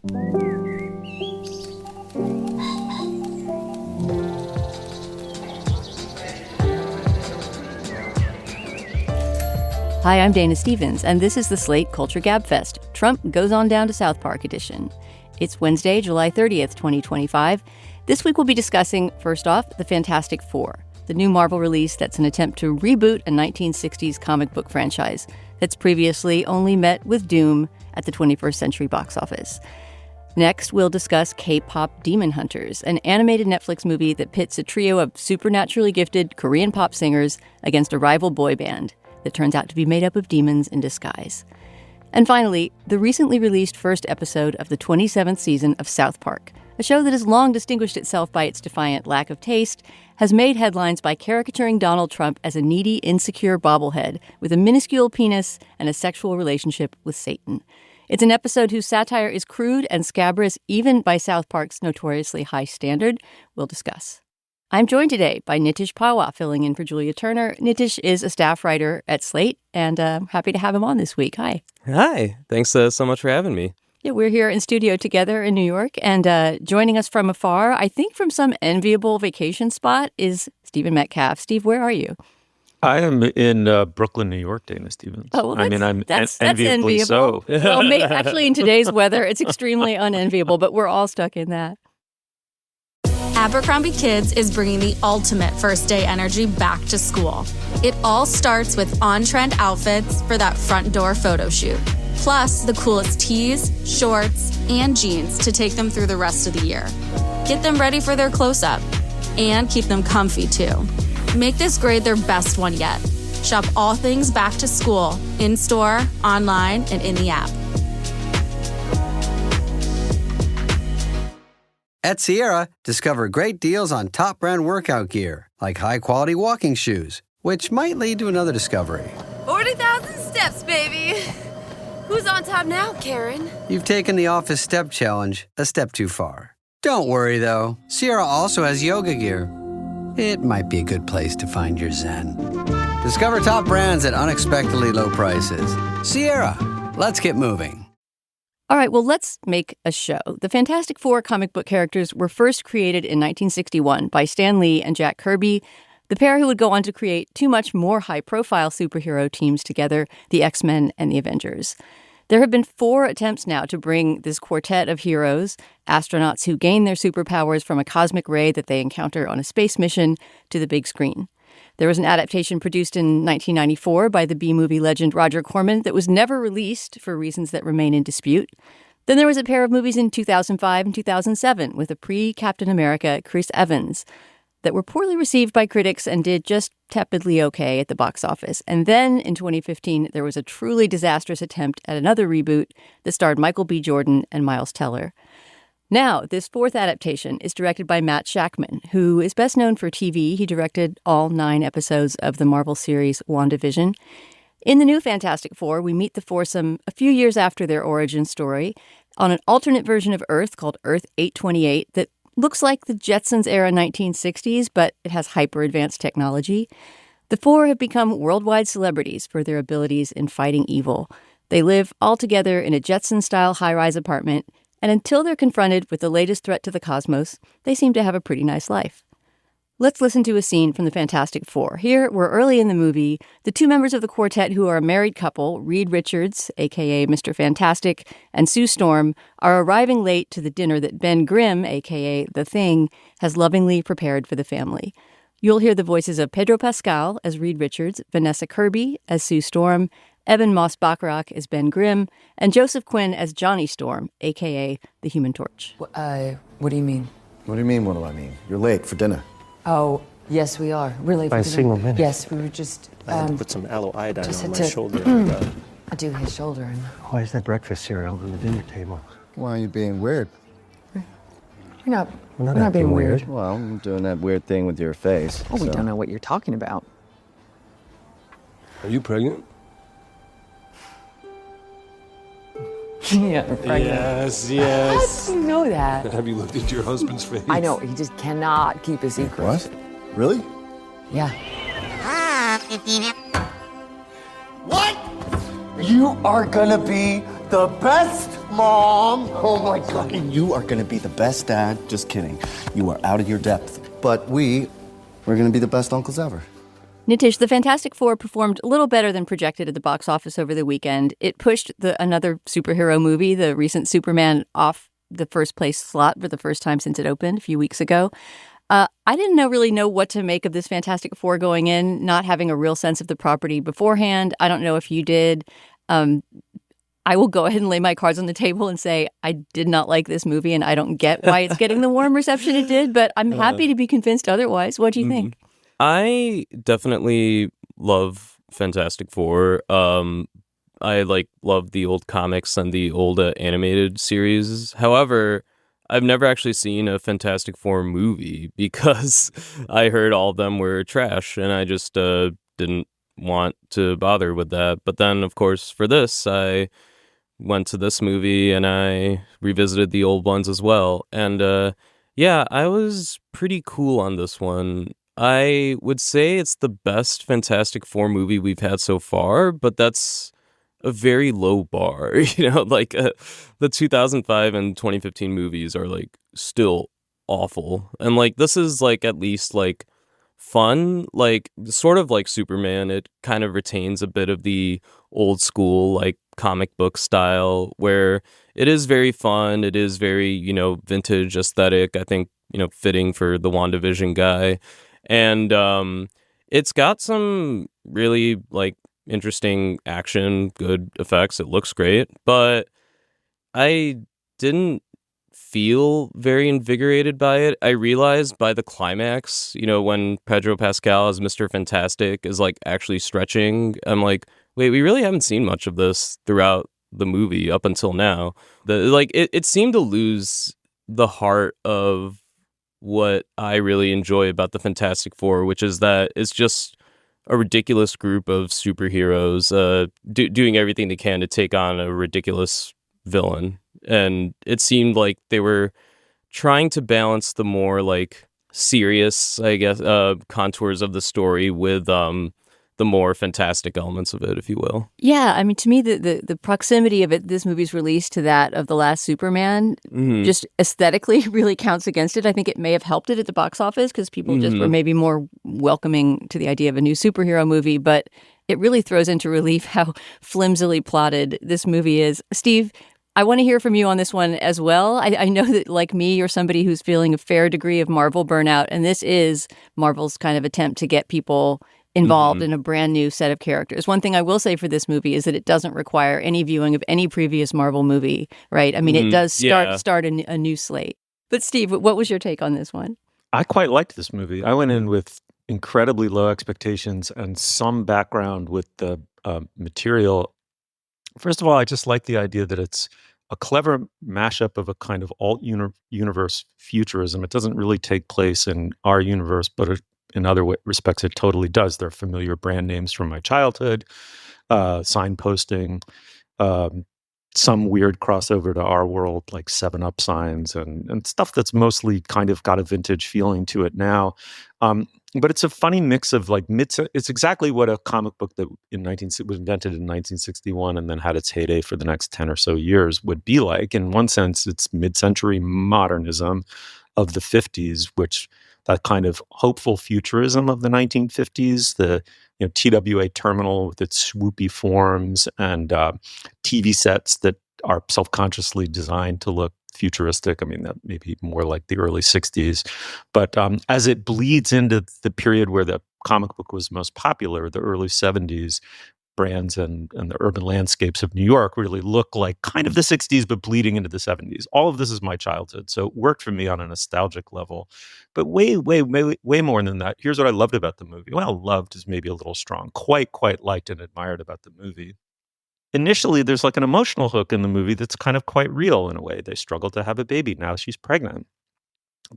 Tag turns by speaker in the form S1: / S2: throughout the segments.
S1: Hi, I'm Dana Stevens, and this is the Slate Culture Gabfest, Trump Goes On Down to South Park edition. It's Wednesday, July 30th, 2025. This week we'll be discussing, first off, The Fantastic Four, the new Marvel release that's an attempt to reboot a 1960s comic book franchise that's previously only met with doom at the 21st century box office. Next, we'll discuss KPop Demon Hunters, an animated Netflix movie that pits a trio of supernaturally gifted Korean pop singers against a rival boy band that turns out to be made up of demons in disguise. And finally, the recently released first episode of the 27th season of South Park, a show that has long distinguished itself by its defiant lack of taste, has made headlines by caricaturing Donald Trump as a needy, insecure bobblehead with a minuscule penis and a sexual relationship with Satan. It's an episode whose satire is crude and scabrous even by South Park's notoriously high standard. We'll discuss. I'm joined today by Nitish Pahwa, filling in for Julia Turner. Nitish is a staff writer at Slate, and I'm happy to have him on this week. Hi.
S2: Hi. Thanks so much for having me.
S1: Yeah, we're here in studio together in New York, and joining us from afar, I think from some enviable vacation spot, is Stephen Metcalf. Steve, where are you?
S3: I am in Brooklyn, New York, Dana Stevens.
S1: Oh, well,
S3: I'm
S1: that's
S3: enviably
S1: enviable.
S3: so.
S1: Well, actually, in today's weather, it's extremely unenviable, but we're all stuck in that.
S4: Abercrombie Kids is bringing the ultimate first day energy back to school. It all starts with on-trend outfits for that front door photo shoot. Plus, the coolest tees, shorts, and jeans to take them through the rest of the year. Get them ready for their close-up. And keep them comfy, too. Make this grade their best one yet. Shop all things back to school, in-store, online, and in the app.
S5: At Sierra, discover great deals on top brand workout gear, like high-quality walking shoes, which might lead to another discovery.
S6: 40,000 steps, baby. Who's on top now, Karen?
S5: You've taken the office step challenge a step too far. Don't worry, though. Sierra also has yoga gear. It might be a good place to find your zen. Discover top brands at unexpectedly low prices. Sierra, let's get moving.
S1: All right, well, let's make a show. The Fantastic Four comic book characters were first created in 1961 by Stan Lee and Jack Kirby, the pair who would go on to create two much more high-profile superhero teams together, the X-Men and the Avengers. There have been 4 attempts now to bring this quartet of heroes, astronauts who gain their superpowers from a cosmic ray that they encounter on a space mission, to the big screen. There was an adaptation produced in 1994 by the B-movie legend Roger Corman that was never released for reasons that remain in dispute. Then there was a pair of movies in 2005 and 2007 with a pre-Captain America Chris Evans that were poorly received by critics and did just tepidly okay at the box office. And then in 2015, there was a truly disastrous attempt at another reboot that starred Michael B. Jordan and Miles Teller. Now, this 4th adaptation is directed by Matt Shakman, who is best known for TV. He directed all 9 episodes of the Marvel series WandaVision. In the new Fantastic Four, we meet the foursome a few years after their origin story on an alternate version of Earth called Earth 828 that looks like the Jetsons-era 1960s, but it has hyper-advanced technology. The 4 have become worldwide celebrities for their abilities in fighting evil. They live all together in a Jetsons-style high-rise apartment, and until they're confronted with the latest threat to the cosmos, they seem to have a pretty nice life. Let's listen to a scene from the Fantastic Four. Here, we're early in the movie. The 2 members of the quartet who are a married couple, Reed Richards, a.k.a. Mr. Fantastic, and Sue Storm, are arriving late to the dinner that Ben Grimm, a.k.a. The Thing, has lovingly prepared for the family. You'll hear the voices of Pedro Pascal as Reed Richards, Vanessa Kirby as Sue Storm, Evan Moss-Bachrach as Ben Grimm, and Joseph Quinn as Johnny Storm, a.k.a. the Human Torch.
S7: What do you mean?
S8: What do you mean, what do I mean? You're late for dinner.
S7: Oh, yes, we are. We're late
S9: by
S7: for
S9: a
S7: dinner.
S9: single minute.
S7: Yes, we were just...
S9: I had to put some aloe iodine on my
S7: to
S9: shoulder.
S7: I do his shoulder. And...
S9: Why is that breakfast cereal on the dinner table?
S8: Why are you being weird?
S7: We're not being weird.
S8: Well, I'm doing that weird thing with your face.
S7: Oh, we don't know what you're talking about.
S10: Are you pregnant?
S7: Yeah, we're pregnant.
S10: Yes.
S7: How do you know that?
S10: Have you looked at your husband's face?
S7: I know, he just cannot keep a secret.
S8: What? Really?
S7: Yeah.
S8: What? You are gonna be The best mom! Oh my God. You are gonna be the best dad. Just kidding. You are out of your depth. But we're gonna be the best uncles ever.
S1: Nitish, the Fantastic Four performed a little better than projected at the box office over the weekend. It pushed another superhero movie, the recent Superman, off the first place slot for the first time since it opened a few weeks ago. I didn't really know what to make of this Fantastic Four going in, not having a real sense of the property beforehand. I don't know if you did. I will go ahead and lay my cards on the table and say I did not like this movie, and I don't get why it's getting the warm reception it did, but I'm happy to be convinced otherwise. What do you think?
S2: I definitely love Fantastic Four. I love the old comics and the old animated series. However, I've never actually seen a Fantastic Four movie because I heard all of them were trash, and I just didn't want to bother with that. But then, of course, for this, I went to this movie and I revisited the old ones as well. And yeah, I was pretty cool on this one. I would say it's the best Fantastic Four movie we've had so far, but that's a very low bar. The 2005 and 2015 movies are still awful. And this is at least fun, sort of like Superman. It kind of retains a bit of the old school comic book style where it is very fun. It is very, vintage aesthetic. I think, fitting for the WandaVision guy. And it's got some really interesting action, good effects. It looks great, but I didn't feel very invigorated by it. I realized by the climax, when Pedro Pascal as Mr. Fantastic is actually stretching, I'm like, wait, we really haven't seen much of this throughout the movie up until now. It seemed to lose the heart of what I really enjoy about the Fantastic Four, which is that it's just a ridiculous group of superheroes doing everything they can to take on a ridiculous villain. And it seemed like they were trying to balance the more serious, I guess, contours of the story with the more fantastic elements of it, if you will.
S1: Yeah, I mean, to me, the proximity of this movie's release to that of the last Superman just aesthetically really counts against it. I think it may have helped it at the box office because people just were maybe more welcoming to the idea of a new superhero movie, but it really throws into relief how flimsily plotted this movie is. Steve, I want to hear from you on this one as well. I know that, like me, you're somebody who's feeling a fair degree of Marvel burnout, and this is Marvel's kind of attempt to get people involved in a brand new set of characters. One thing I will say for this movie is that it doesn't require any viewing of any previous Marvel movie, right? I mean, it does start a new slate. But Steve, what was your take on this one?
S3: I quite liked this movie. I went in with incredibly low expectations and some background with the material. First of all, I just like the idea that it's a clever mashup of a kind of alt-universe futurism. It doesn't really take place in our universe, but in other respects, it totally does. They're familiar brand names from my childhood, signposting, some weird crossover to our world, like 7-Up signs and stuff that's mostly kind of got a vintage feeling to it now. But it's a funny mix of it's exactly what a comic book that was invented in 1961 and then had its heyday for the next 10 or so years would be like. In one sense, it's mid-century modernism of the 50s, which that kind of hopeful futurism of the 1950s, the TWA terminal with its swoopy forms and TV sets that are self-consciously designed to look futuristic. I mean, that may be more like the early 60s. But as it bleeds into the period where the comic book was most popular, the early 70s, brands and the urban landscapes of New York really look like kind of the 60s, but bleeding into the 70s. All of this is my childhood, so it worked for me on a nostalgic level. But way more than that. Here's what I loved about the movie. Well, loved is maybe a little strong. Quite liked and admired about the movie. Initially, there's an emotional hook in the movie that's kind of quite real in a way. They struggled to have a baby. Now she's pregnant.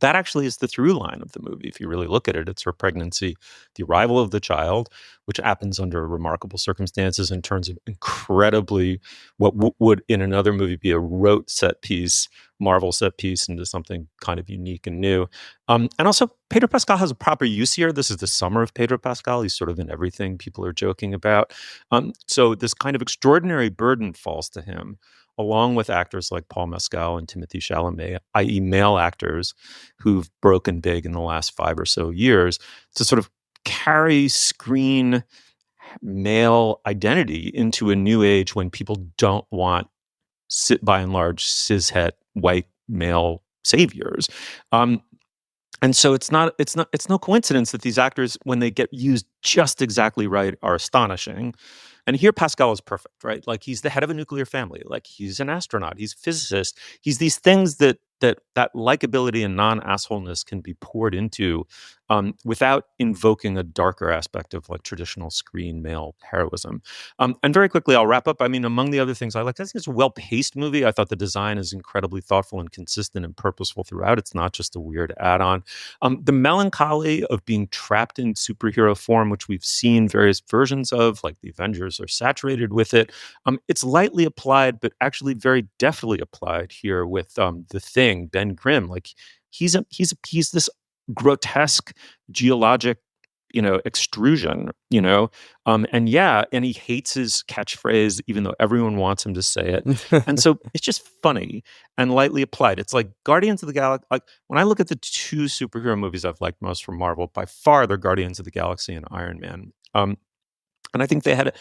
S3: That actually is the through line of the movie. If you really look at it, it's her pregnancy, the arrival of the child, which happens under remarkable circumstances and turns incredibly what would in another movie be a rote set piece, Marvel set piece, into something kind of unique and new. And also, Pedro Pascal has a proper use here. This is the summer of Pedro Pascal. He's sort of in everything people are joking about. So this kind of extraordinary burden falls to him along with actors like Paul Mescal and Timothée Chalamet, i.e. male actors who've broken big in the last 5 or so years, to sort of carry screen male identity into a new age when people don't want, by and large, cishet white male saviors. And so it's no coincidence that these actors, when they get used just exactly right, are astonishing. And here Pascal is perfect, right? Like, he's the head of a nuclear family. Like, he's an astronaut. He's a physicist. He's these things that likability and non-assholeness can be poured into without invoking a darker aspect of like traditional screen male heroism. And very quickly, I'll wrap up. I mean, among the other things I like, I think it's a well-paced movie. I thought the design is incredibly thoughtful and consistent and purposeful throughout. It's not just a weird add-on. The melancholy of being trapped in superhero form, which we've seen various versions of, like the Avengers are saturated with it. It's lightly applied, but actually very deftly applied here with the Thing, Ben Grimm. Like, he's this grotesque geologic, extrusion, and he hates his catchphrase, even though everyone wants him to say it. And so it's just funny and lightly applied. It's like Guardians of the Galaxy. Like, when I look at the 2 superhero movies I've liked most from Marvel, by far they're Guardians of the Galaxy and Iron Man. And I think they had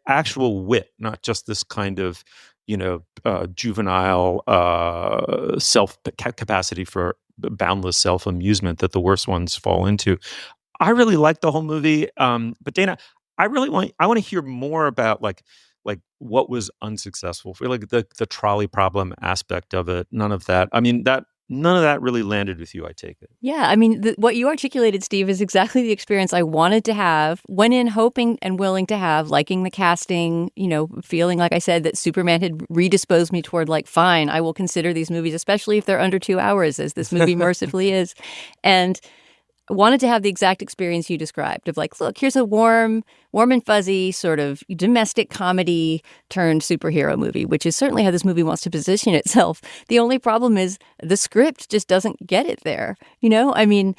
S3: actual wit, not just this kind of, juvenile self capacity for boundless self amusement that the worst ones fall into. I really liked the whole movie, but Dana, I want to hear more about like what was unsuccessful for, like, the trolley problem aspect of it. None of that really landed with you, I take it.
S1: Yeah, I mean, what you articulated, Steve, is exactly the experience I wanted to have, went in hoping and willing to have, liking the casting, feeling, like I said, that Superman had redisposed me toward, like, fine, I will consider these movies, especially if they're under 2 hours, as this movie mercifully is. And wanted to have the exact experience you described of, like, look, here's a warm and fuzzy sort of domestic comedy turned superhero movie, which is certainly how this movie wants to position itself. The only problem is the script just doesn't get it there. I mean,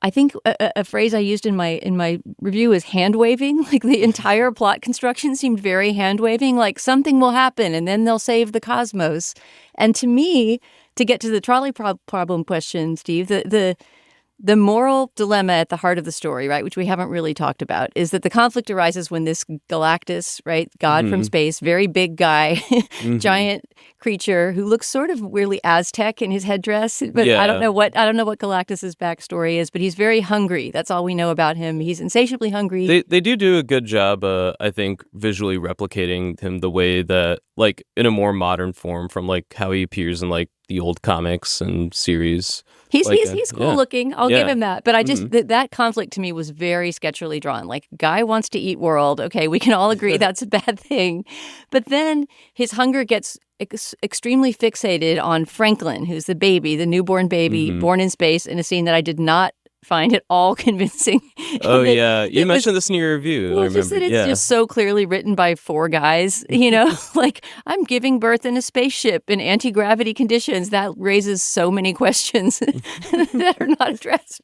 S1: I think a phrase I used in my review is hand waving. Like, the entire plot construction seemed very hand waving, like something will happen and then they'll save the cosmos. And to me, to get to the trolley problem question, Steve, the moral dilemma at the heart of the story, right, which we haven't really talked about, is that the conflict arises when this Galactus, right, God from space, very big guy, giant creature who looks sort of weirdly Aztec in his headdress. But I don't know what Galactus's backstory is, but he's very hungry. That's all we know about him. He's insatiably hungry.
S2: They do a good job, I think, visually replicating him the way that, like, in a more modern form from, like, how he appears in, like, the old comics and series.
S1: He's
S2: like,
S1: cool looking. I'll give him that. But I just that conflict to me was very sketchily drawn. Like, guy wants to eat world. Okay, we can all agree that's a bad thing. But then his hunger gets extremely fixated on Franklin, who's the baby, the newborn baby born in space, in a scene that I did not find at all convincing.
S2: Oh, yeah. You mentioned this in your review.
S1: Well,
S2: I remember.
S1: Just that it's just so clearly written by 4 guys, like, I'm giving birth in a spaceship in anti-gravity conditions. That raises so many questions that are not addressed.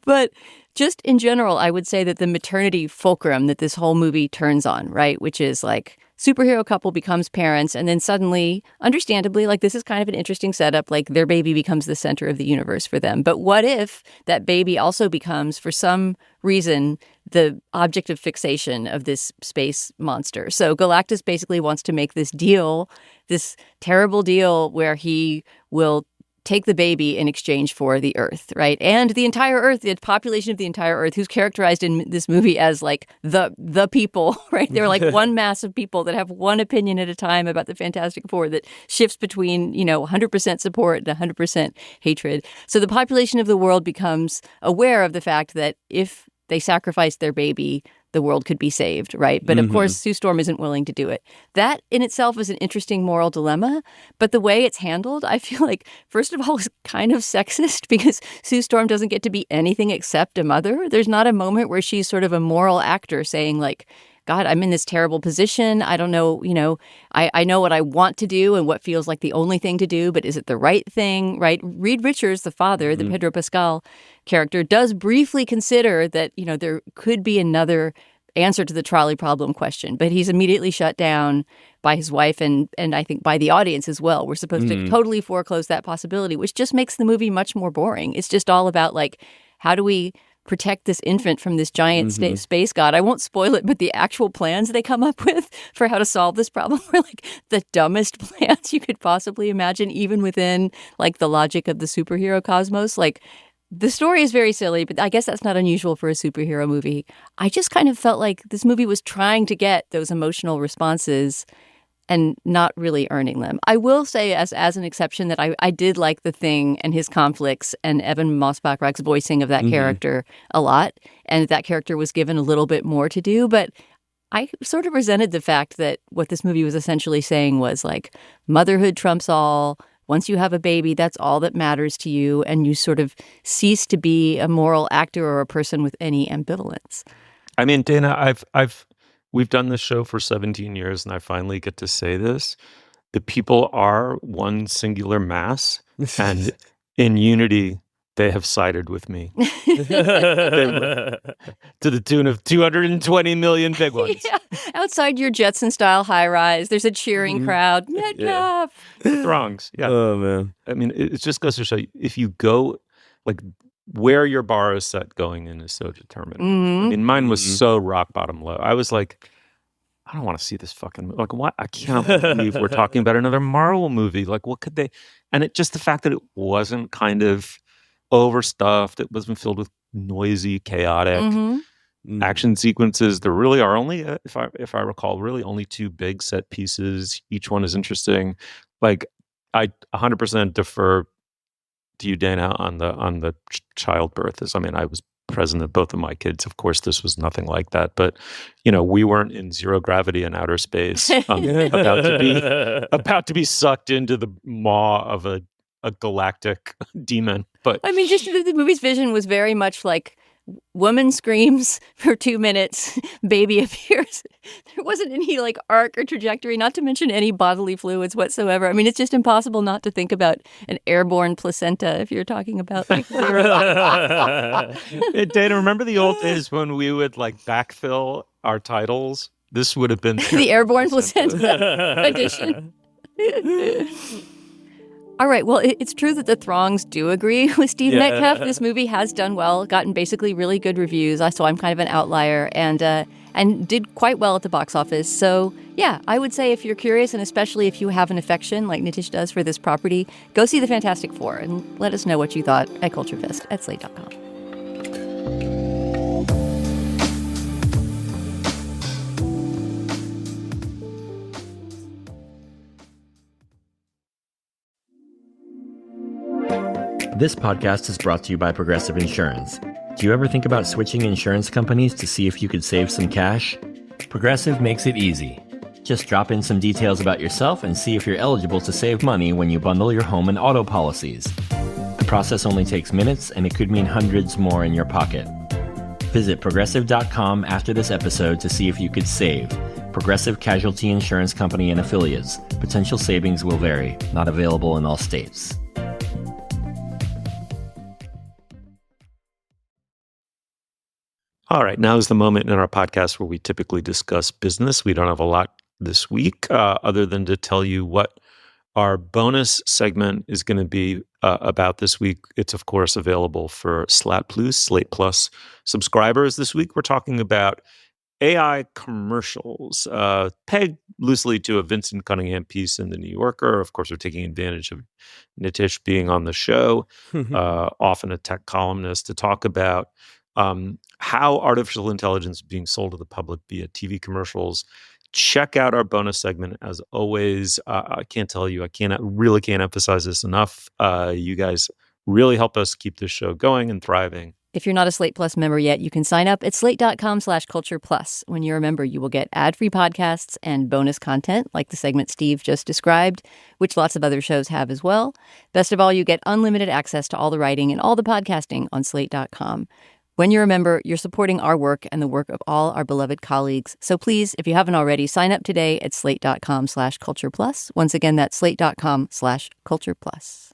S1: But just in general, I would say that the maternity fulcrum that this whole movie turns on, right, which is like superhero couple becomes parents, and then suddenly, understandably, like, this is kind of an interesting setup, like, their baby becomes the center of the universe for them. But what if that baby also becomes, for some reason, the object of fixation of this space monster? So Galactus basically wants to make this deal, this terrible deal, where he will take the baby in exchange for the Earth, right? And the entire Earth, the population of the entire Earth, who's characterized in this movie as, like, the people, right? They're like one mass of people that have one opinion at a time about the Fantastic Four that shifts between, 100% support and 100% hatred. So the population of the world becomes aware of the fact that if they sacrifice their baby, the world could be saved, right? But of course, Sue Storm isn't willing to do it. That in itself is an interesting moral dilemma, but the way it's handled, I feel like, first of all, is kind of sexist, because Sue Storm doesn't get to be anything except a mother. There's not a moment where she's sort of a moral actor saying, like, God, I'm in this terrible position. I don't know, I know what I want to do and what feels like the only thing to do, but is it the right thing, right? Reed Richards, the father, the Pedro Pascal character, does briefly consider that, there could be another answer to the trolley problem question, but he's immediately shut down by his wife and I think by the audience as well. We're supposed to totally foreclose that possibility, which just makes the movie much more boring. It's just all about like, how do we protect this infant from this giant space god? I won't spoil it, but the actual plans they come up with for how to solve this problem are like the dumbest plans you could possibly imagine, even within like the logic of the superhero cosmos. Like, the story is very silly, but I guess that's not unusual for a superhero movie. I just kind of felt like this movie was trying to get those emotional responses and not really earning them. I will say as an exception that I did like The Thing and his conflicts and Evan Moss-Backrack's voicing of that character a lot, and that character was given a little bit more to do. But I sort of resented the fact that what this movie was essentially saying was like, motherhood trumps all. Once you have a baby, that's all that matters to you, and you sort of cease to be a moral actor or a person with any ambivalence.
S3: I mean, Dana, we've done this show for 17 years, and I finally get to say this. The people are one singular mass, and in unity, they have sided with me. To the tune of 220 million big ones.
S1: Yeah. Outside your Jetson-style high-rise, there's a cheering crowd. Metcalf!
S3: Throngs. Yeah.
S2: Oh, man.
S3: I mean, it just goes to show you, if you go, like, where your bar is set going in is so determined. I mean, mine was so rock bottom low. I was like, I don't want to see this fucking movie. Like, what? I can't believe we're talking about another Marvel movie. Like, what could they? And it just the fact that it wasn't kind of overstuffed, it wasn't filled with noisy, chaotic action sequences. There really are only, if I recall, really only two big set pieces. Each one is interesting. Like, I 100% defer to you, Dana, on the childbirth. I mean, I was present at both of my kids. Of course, this was nothing like that. But we weren't in zero gravity in outer space, about to be sucked into the maw of a galactic demon. But
S1: I mean, just the movie's vision was very much like, woman screams for 2 minutes, baby appears. There wasn't any like arc or trajectory, not to mention any bodily fluids whatsoever. I mean, it's just impossible not to think about an airborne placenta if you're talking about like
S3: Dana, remember the old days when we would like backfill our titles? This would have been
S1: the airborne placenta edition. All right. Well, it's true that the Throngs do agree with Steve Metcalf. This movie has done well, gotten basically really good reviews. So I'm kind of an outlier and did quite well at the box office. So, yeah, I would say if you're curious, and especially if you have an affection like Nitish does for this property, go see The Fantastic Four and let us know what you thought at culturefest@slate.com.
S11: This podcast is brought to you by Progressive Insurance. Do you ever think about switching insurance companies to see if you could save some cash? Progressive makes it easy. Just drop in some details about yourself and see if you're eligible to save money when you bundle your home and auto policies. The process only takes minutes, and it could mean hundreds more in your pocket. Visit Progressive.com after this episode to see if you could save. Progressive Casualty Insurance Company and Affiliates. Potential savings will vary. Not available in all states.
S3: All right, now is the moment in our podcast where we typically discuss business. We don't have a lot this week other than to tell you what our bonus segment is going to be about this week. It's, of course, available for Slate Plus subscribers. This week, we're talking about AI commercials, pegged loosely to a Vincent Cunningham piece in The New Yorker. Of course, we're taking advantage of Nitish being on the show, often a tech columnist, to talk about how artificial intelligence is being sold to the public via TV commercials. Check out our bonus segment. As always, I can't emphasize this enough. You guys really help us keep this show going and thriving.
S1: If you're not a Slate Plus member yet, you can sign up at slate.com/cultureplus. When you're a member, you will get ad-free podcasts and bonus content like the segment Steve just described, which lots of other shows have as well. Best of all, you get unlimited access to all the writing and all the podcasting on slate.com. When you're a member, you're supporting our work and the work of all our beloved colleagues. So please, if you haven't already, sign up today at slate.com/cultureplus. Once again, that's slate.com/cultureplus.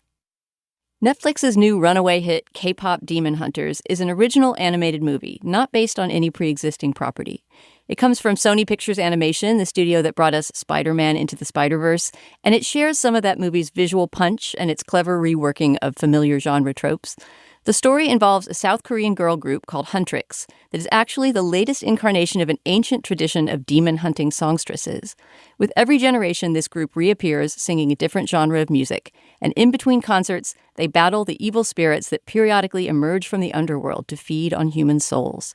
S1: Netflix's new runaway hit, KPop Demon Hunters, is an original animated movie, not based on any pre-existing property. It comes from Sony Pictures Animation, the studio that brought us Spider-Man Into the Spider-Verse, and it shares some of that movie's visual punch and its clever reworking of familiar genre tropes. The story involves a South Korean girl group called Huntrix that is actually the latest incarnation of an ancient tradition of demon hunting songstresses. With every generation, this group reappears singing a different genre of music, and in between concerts, they battle the evil spirits that periodically emerge from the underworld to feed on human souls.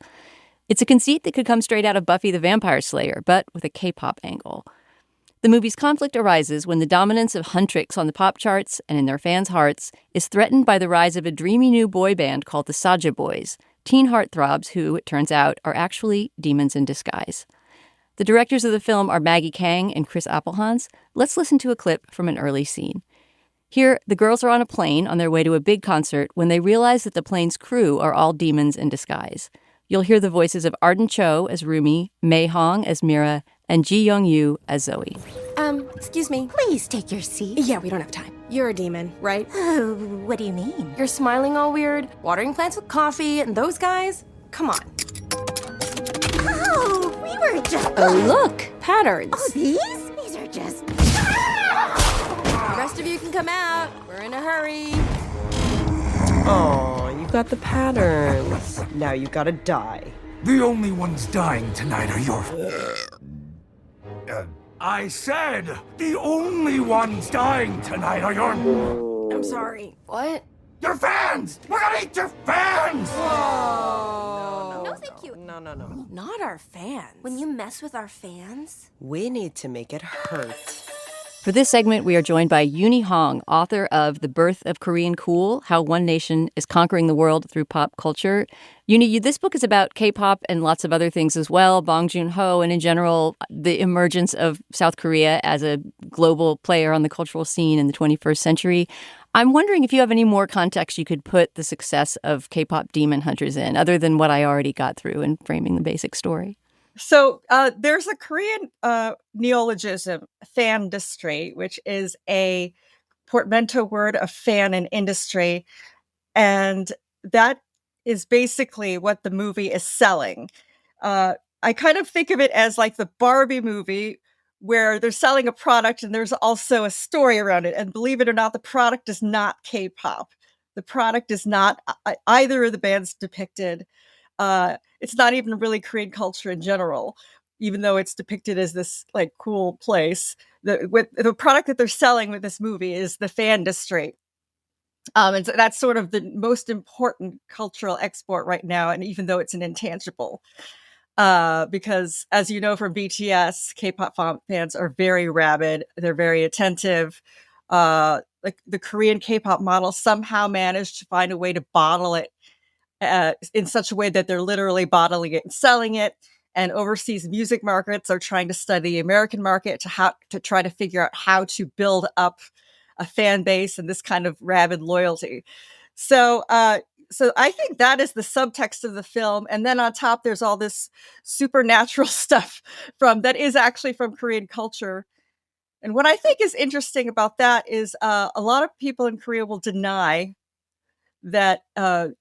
S1: It's a conceit that could come straight out of Buffy the Vampire Slayer, but with a K-pop angle. The movie's conflict arises when the dominance of Huntrix on the pop charts and in their fans' hearts is threatened by the rise of a dreamy new boy band called the Saja Boys, teen heartthrobs who, it turns out, are actually demons in disguise. The directors of the film are Maggie Kang and Chris Appelhans. Let's listen to a clip from an early scene. Here, the girls are on a plane on their way to a big concert when they realize that the plane's crew are all demons in disguise. You'll hear the voices of Arden Cho as Rumi, Mei Hong as Mira, and Ji Young Yu as Zoe.
S12: Excuse me.
S13: Please take your seat.
S12: Yeah, we don't have time. You're a demon, right?
S13: Oh, what do you mean?
S12: You're smiling all weird, watering plants with coffee, and those guys? Come on.
S13: Oh, we were just...
S12: Oh, look! Patterns.
S13: Oh, these? These are just...
S12: The rest of you can come out. We're in a hurry.
S14: Oh, you got the patterns. Now you gotta die.
S15: The only ones dying tonight are your... I said, the only ones dying tonight are your...
S12: I'm sorry. What?
S15: Your fans! We're gonna eat your fans!
S12: Whoa.
S13: No, thank you.
S14: No.
S12: Not our fans.
S13: When you mess with our fans...
S14: We need to make it hurt.
S1: For this segment, we are joined by Euny Hong, author of The Birth of Korean Cool, How One Nation is Conquering the World Through Pop Culture. Euny, this book is about K-pop and lots of other things as well, Bong Joon-ho, and in general, the emergence of South Korea as a global player on the cultural scene in the 21st century. I'm wondering if you have any more context you could put the success of K-pop Demon Hunters in, other than what I already got through in framing the basic story.
S16: So there's a Korean neologism, fandustry, which is a portmanteau word of fan and industry. And that is basically what the movie is selling. I kind of think of it as like the Barbie movie, where they're selling a product and there's also a story around it. And believe it or not, the product is not K-pop. The product is not either of the bands depicted. It's not even really Korean culture in general, even though it's depicted as this like cool place. The product that they're selling with this movie is the fandustry. And so that's sort of the most important cultural export right now. And even though it's an intangible, because as you know from BTS, K-pop fans are very rabid. They're very attentive. Like the Korean K-pop model somehow managed to find a way to bottle it in such a way that they're literally bottling it and selling it. And overseas music markets are trying to study the American market to try to figure out how to build up a fan base and this kind of rabid loyalty. So I think that is the subtext of the film. And then on top, there's all this supernatural stuff that is actually from Korean culture. And what I think is interesting about that is a lot of people in Korea will deny that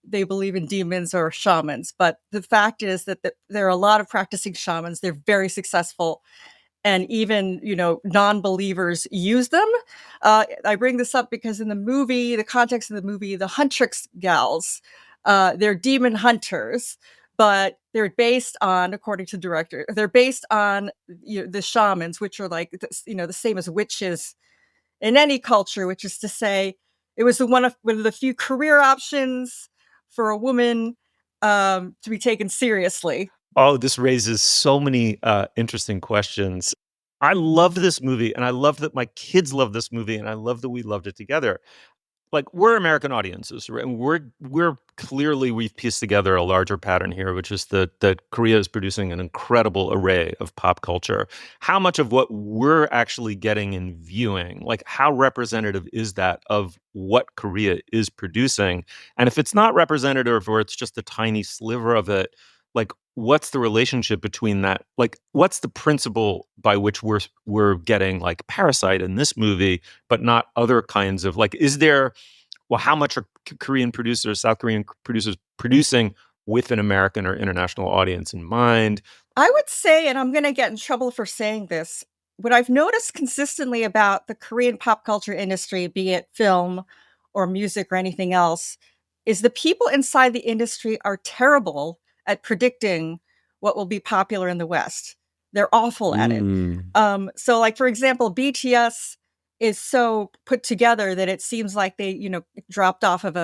S16: they believe in demons or shamans. But the fact is that there are a lot of practicing shamans. They're very successful. And even, non-believers use them. I bring this up because in the movie, the context of the movie, the Huntrix gals, they're demon hunters, but they're based on, according to the director, they're based on the shamans, which are like, the same as witches in any culture, which is to say, it was one of the few career options for a woman to be taken seriously.
S3: Oh, this raises so many interesting questions. I loved this movie, and I love that my kids love this movie, and I love that we loved it together. Like, we're American audiences, right? And we're clearly, we've pieced together a larger pattern here, which is that Korea is producing an incredible array of pop culture. How much of what we're actually getting and viewing, like how representative is that of what Korea is producing? And if it's not representative or it's just a tiny sliver of it, like, what's the relationship between that? Like, what's the principle by which we're getting like Parasite in this movie, but not other kinds of, like, is there well, how much are Korean producers, South Korean producers producing with an American or international audience in mind?
S16: I would say, and I'm going to get in trouble for saying this, what I've noticed consistently about the Korean pop culture industry, be it film or music or anything else, is the people inside the industry are terrible at predicting what will be popular in the West. They're awful at it. So, like, for example, BTS is so put together that it seems like they, dropped off of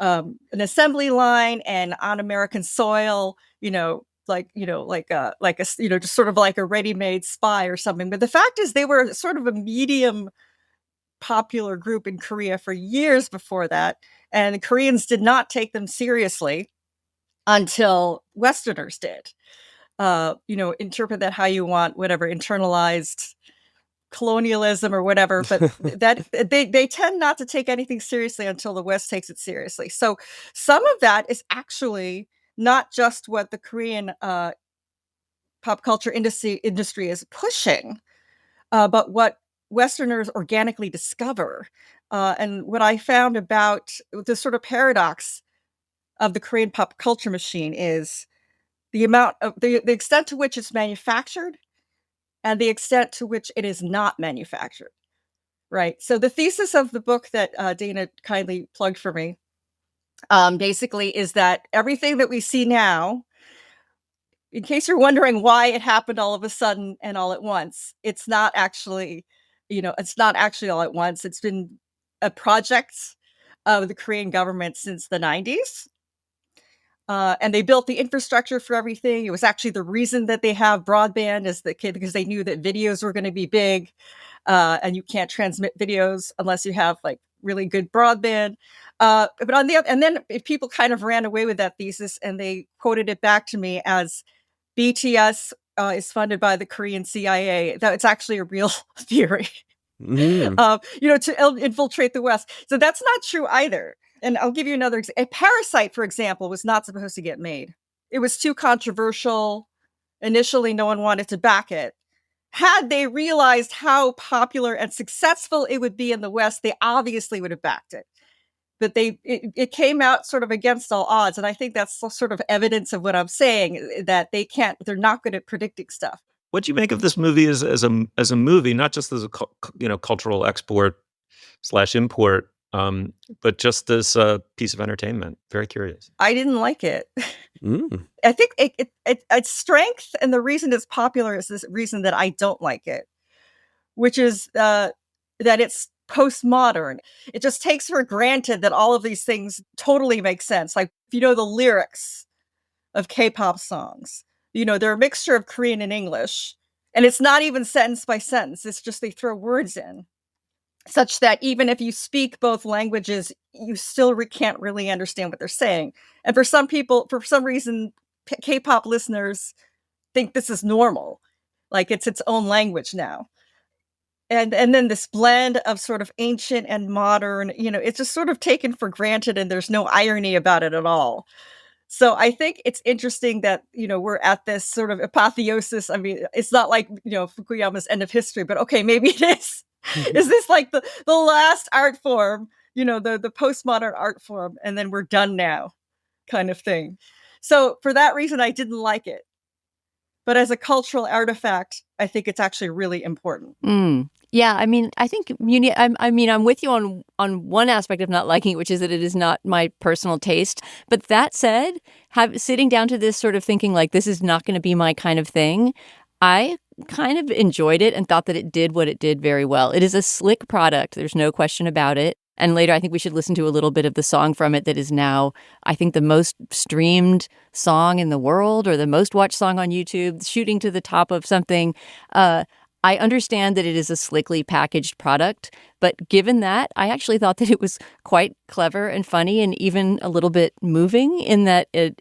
S16: an assembly line and on American soil, just sort of like a ready-made spy or something. But the fact is, they were sort of a medium popular group in Korea for years before that, and the Koreans did not take them seriously until Westerners did. Interpret that how you want, whatever, internalized colonialism or whatever, but that they tend not to take anything seriously until the West takes it seriously. So some of that is actually not just what the Korean pop culture industry is pushing, but what Westerners organically discover. And what I found about the sort of paradox of the Korean pop culture machine is the amount of the extent to which it's manufactured and the extent to which it is not manufactured. Right. So the thesis of the book that Dana kindly plugged for me basically is that everything that we see now, in case you're wondering why it happened all of a sudden and all at once, it's not actually all at once. It's been a project of the Korean government since the 90s. And they built the infrastructure for everything. It was actually the reason that they have broadband because they knew that videos were going to be big, and you can't transmit videos unless you have like really good broadband. But on the other, and then if people kind of ran away with that thesis and they quoted it back to me as BTS is funded by the Korean CIA. That it's actually a real theory. To infiltrate the West. So that's not true either. And I'll give you another example. A Parasite, for example, was not supposed to get made. It was too controversial. Initially, no one wanted to back it. Had they realized how popular and successful it would be in the West, they obviously would have backed it. But it came out sort of against all odds. And I think that's sort of evidence of what I'm saying, that they're not good at predicting stuff.
S3: What do you make of this movie as a movie, not just as a cultural export / import, but just as a piece of entertainment? Very curious.
S16: I didn't like it. I think its strength and the reason it's popular is this reason that I don't like it, which is that it's postmodern. It just takes for granted that all of these things totally make sense. Like, if the lyrics of K-pop songs, they're a mixture of Korean and English, and it's not even sentence by sentence. It's just they throw words in, such that even if you speak both languages, you still can't really understand what they're saying. And for some people, for some reason, K-pop listeners think this is normal, like it's its own language now. And then this blend of sort of ancient and modern, it's just sort of taken for granted, and there's no irony about it at all. So I think it's interesting that, we're at this sort of apotheosis. I mean, it's not like, Fukuyama's end of history, but okay, maybe it is. Is this like the last art form, the postmodern art form, and then we're done now kind of thing. So for that reason, I didn't like it. But as a cultural artifact, I think it's actually really important.
S1: Yeah, I mean, I think I'm with you on one aspect of not liking it, which is that it is not my personal taste. But that said, sitting down to this sort of thinking like this is not going to be my kind of thing, I kind of enjoyed it and thought that it did what it did very well. It is a slick product. There's no question about it. And later, I think we should listen to a little bit of the song from it that is now, I think, the most streamed song in the world or the most watched song on YouTube, shooting to the top of something. I understand that it is a slickly packaged product, but given that, I actually thought that it was quite clever and funny and even a little bit moving in that it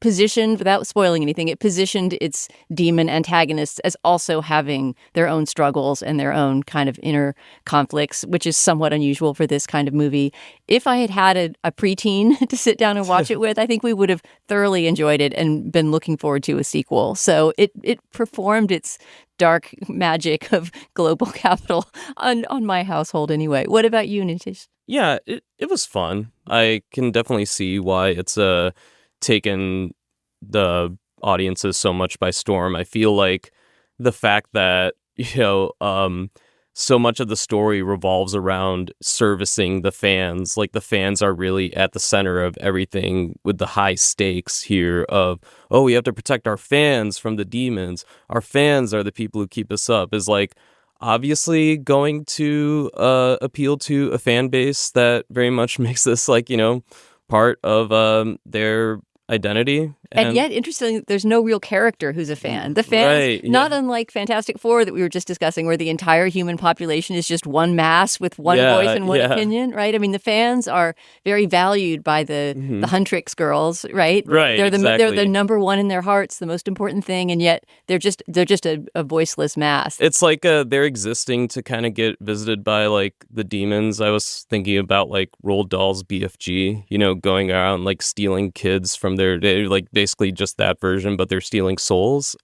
S1: positioned, without spoiling anything, it positioned its demon antagonists as also having their own struggles and their own kind of inner conflicts, which is somewhat unusual for this kind of movie. If I had had a preteen to sit down and watch it with, I think we would have thoroughly enjoyed it and been looking forward to a sequel. So it performed its dark magic of global capital on my household anyway. What about you, Nitish?
S2: Yeah, it was fun. I can definitely see why it's taken the audiences so much by storm. I feel like the fact that, so much of the story revolves around servicing the fans. Like, the fans are really at the center of everything, with the high stakes here of, oh, we have to protect our fans from the demons. Our fans are the people who keep us up, is like obviously going to appeal to a fan base that very much makes this like, part of their identity.
S1: And yet, interestingly, there's no real character who's a fan. The fans,
S2: Right,
S1: not unlike Fantastic Four that we were just discussing, where the entire human population is just one mass with one voice and one opinion, right? I mean, the fans are very valued by the Huntrix girls, right?
S2: Right,
S1: They're
S2: exactly.
S1: the number one in their hearts, the most important thing, and yet they're just a voiceless mass.
S2: It's like they're existing to kind of get visited by like the demons. I was thinking about like Roald Dahl's BFG, going around like stealing kids from their day, like basically just that version, but they're stealing souls.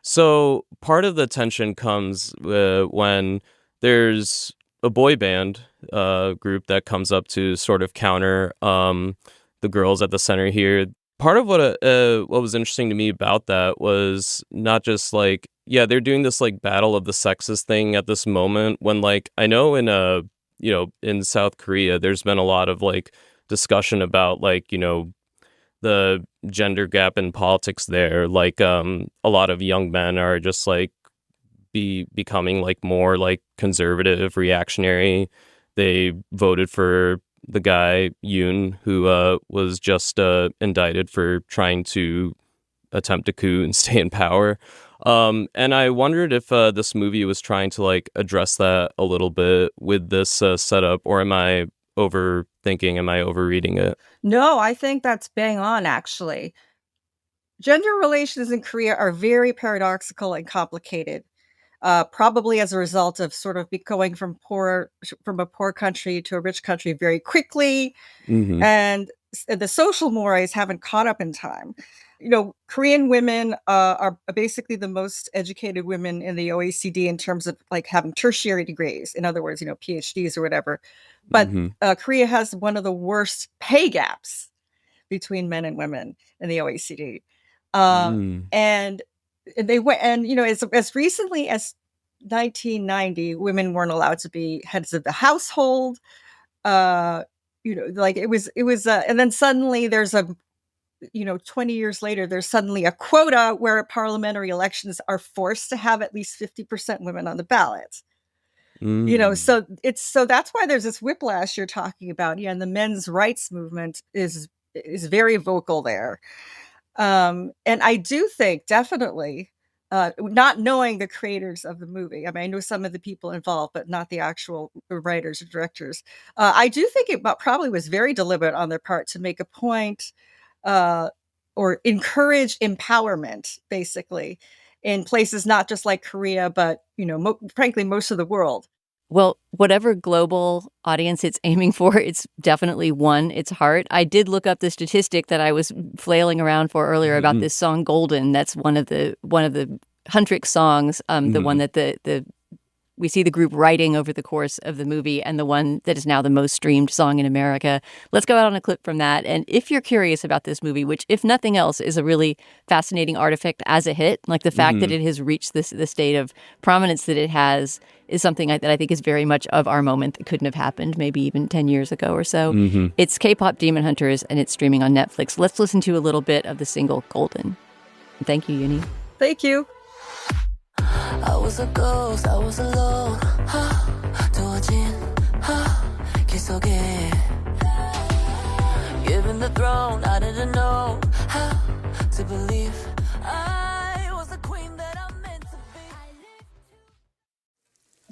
S2: So part of the tension comes when there's a boy band group that comes up to sort of counter the girls at the center here. Part of what was interesting to me about that was not just like, yeah, they're doing this like battle of the sexes thing at this moment, when like I know in South Korea there's been a lot of like discussion about like the gender gap in politics there. Like a lot of young men are just like becoming like more like conservative, reactionary. They voted for the guy Yoon, who was just indicted for trying to attempt a coup and stay in power. And I wondered if this movie was trying to like address that a little bit with this setup, or am I overthinking? Am I overreading it?
S16: No, I think that's bang on, actually. Gender relations in Korea are very paradoxical and complicated, probably as a result of sort of going from a poor country to a rich country very quickly.
S2: Mm-hmm.
S16: And the social mores haven't caught up in time. Korean women are basically the most educated women in the OECD in terms of like having tertiary degrees. In other words, PhDs or whatever. But Korea has one of the worst pay gaps between men and women in the OECD. And they went, and as recently as 1990, women weren't allowed to be heads of the household. Like it was, and then suddenly there's 20 years later, there's suddenly a quota where parliamentary elections are forced to have at least 50% women on the ballot. So that's why there's this whiplash you're talking about. Yeah, and the men's rights movement is very vocal there. And I do think definitely, not knowing the creators of the movie, I mean, I know some of the people involved, but not the actual writers or directors. I do think it probably was very deliberate on their part to make a point or encourage empowerment, basically, in places not just like Korea, but, frankly, most of the world.
S1: Well, whatever global audience it's aiming for, it's definitely won its heart. I did look up the statistic that I was flailing around for earlier about this song "Golden." That's one of the Huntrix songs, the one that we see the group writing over the course of the movie, and the one that is now the most streamed song in America. Let's go out on a clip from that. And if you're curious about this movie, which, if nothing else, is a really fascinating artifact as a hit, like the fact that it has reached the state of prominence that it has, is something that I think is very much of our moment that couldn't have happened maybe even 10 years ago or so. It's KPop Demon Hunters, and it's streaming on Netflix. Let's listen to a little bit of the single Golden. Thank you, Euny.
S16: Thank you.
S17: I was a ghost, I was alone. 길 속에 given the throne, I didn't know how to believe I was the queen that I'm meant to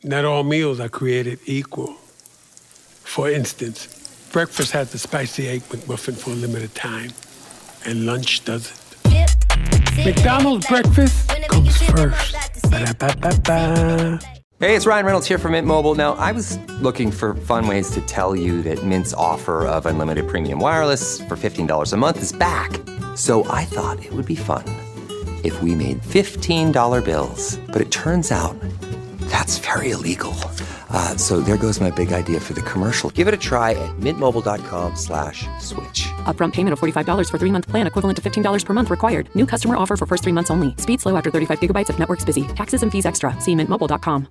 S17: be.
S18: Not all meals are created equal. For instance, breakfast has the spicy egg McMuffin for a limited time, and lunch doesn't. McDonald's breakfast comes first. Ba-da-ba-ba-ba.
S19: Hey, it's Ryan Reynolds here from Mint Mobile. Now, I was looking for fun ways to tell you that Mint's offer of unlimited premium wireless for $15 a month is back. So I thought it would be fun if we made $15 bills. But it turns out that's very illegal. So there goes my big idea for the commercial. Give it a try at mintmobile.com/switch.
S20: Upfront payment of $45 for 3-month plan equivalent to $15 per month required. New customer offer for first 3 months only. Speed slow after 35 gigabytes if network's busy. Taxes and fees extra. See mintmobile.com.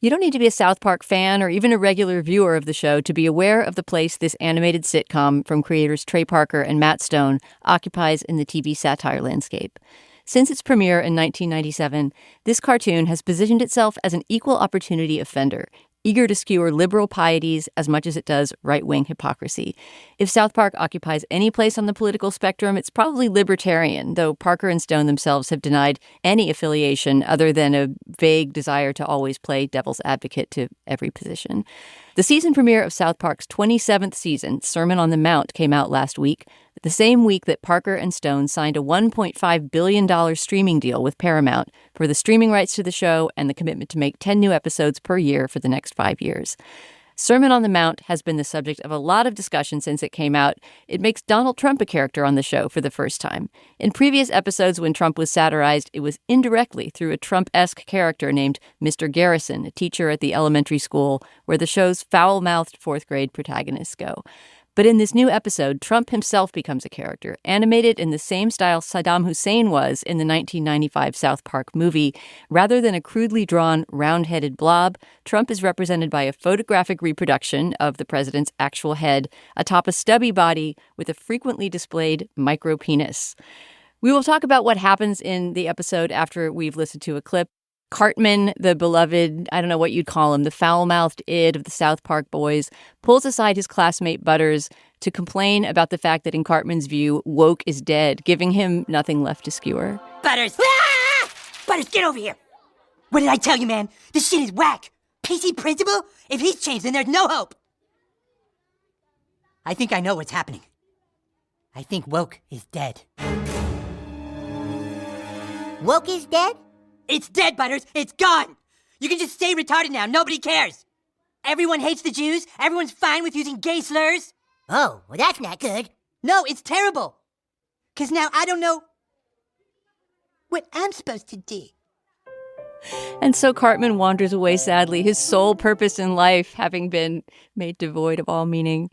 S1: You don't need to be a South Park fan or even a regular viewer of the show to be aware of the place this animated sitcom from creators Trey Parker and Matt Stone occupies in the TV satire landscape. Since its premiere in 1997, this cartoon has positioned itself as an equal opportunity offender, eager to skewer liberal pieties as much as it does right-wing hypocrisy. If South Park occupies any place on the political spectrum, it's probably libertarian, though Parker and Stone themselves have denied any affiliation other than a vague desire to always play devil's advocate to every position. The season premiere of South Park's 27th season, Sermon on the Mount, came out last week, the same week that Parker and Stone signed a $1.5 billion streaming deal with Paramount for the streaming rights to the show and the commitment to make 10 new episodes per year for the next 5 years. Sermon on the Mount has been the subject of a lot of discussion since it came out. It makes Donald Trump a character on the show for the first time. In previous episodes when Trump was satirized, it was indirectly through a Trump-esque character named Mr. Garrison, a teacher at the elementary school where the show's foul-mouthed fourth-grade protagonists go. But in this new episode, Trump himself becomes a character, animated in the same style Saddam Hussein was in the 1995 South Park movie. Rather than a crudely drawn, round-headed blob, Trump is represented by a photographic reproduction of the president's actual head atop a stubby body with a frequently displayed micro-penis. We will talk about what happens in the episode after we've listened to a clip. Cartman, the beloved, I don't know what you'd call him, the foul-mouthed id of the South Park boys, pulls aside his classmate Butters to complain about the fact that in Cartman's view, woke is dead, giving him nothing left to skewer.
S21: Butters! Ah! Butters, get over here! What did I tell you, man? This shit is whack! PC principal? If he's changed, then there's no hope! I think I know what's happening. I think woke is dead. Woke is dead? It's dead, Butters! It's gone! You can just stay retarded now, nobody cares! Everyone hates the Jews, everyone's fine with using gay slurs. Oh, well that's not good. No, it's terrible! 'Cause now I don't know what I'm supposed to do.
S1: And so Cartman wanders away sadly, his sole purpose in life having been made devoid of all meaning.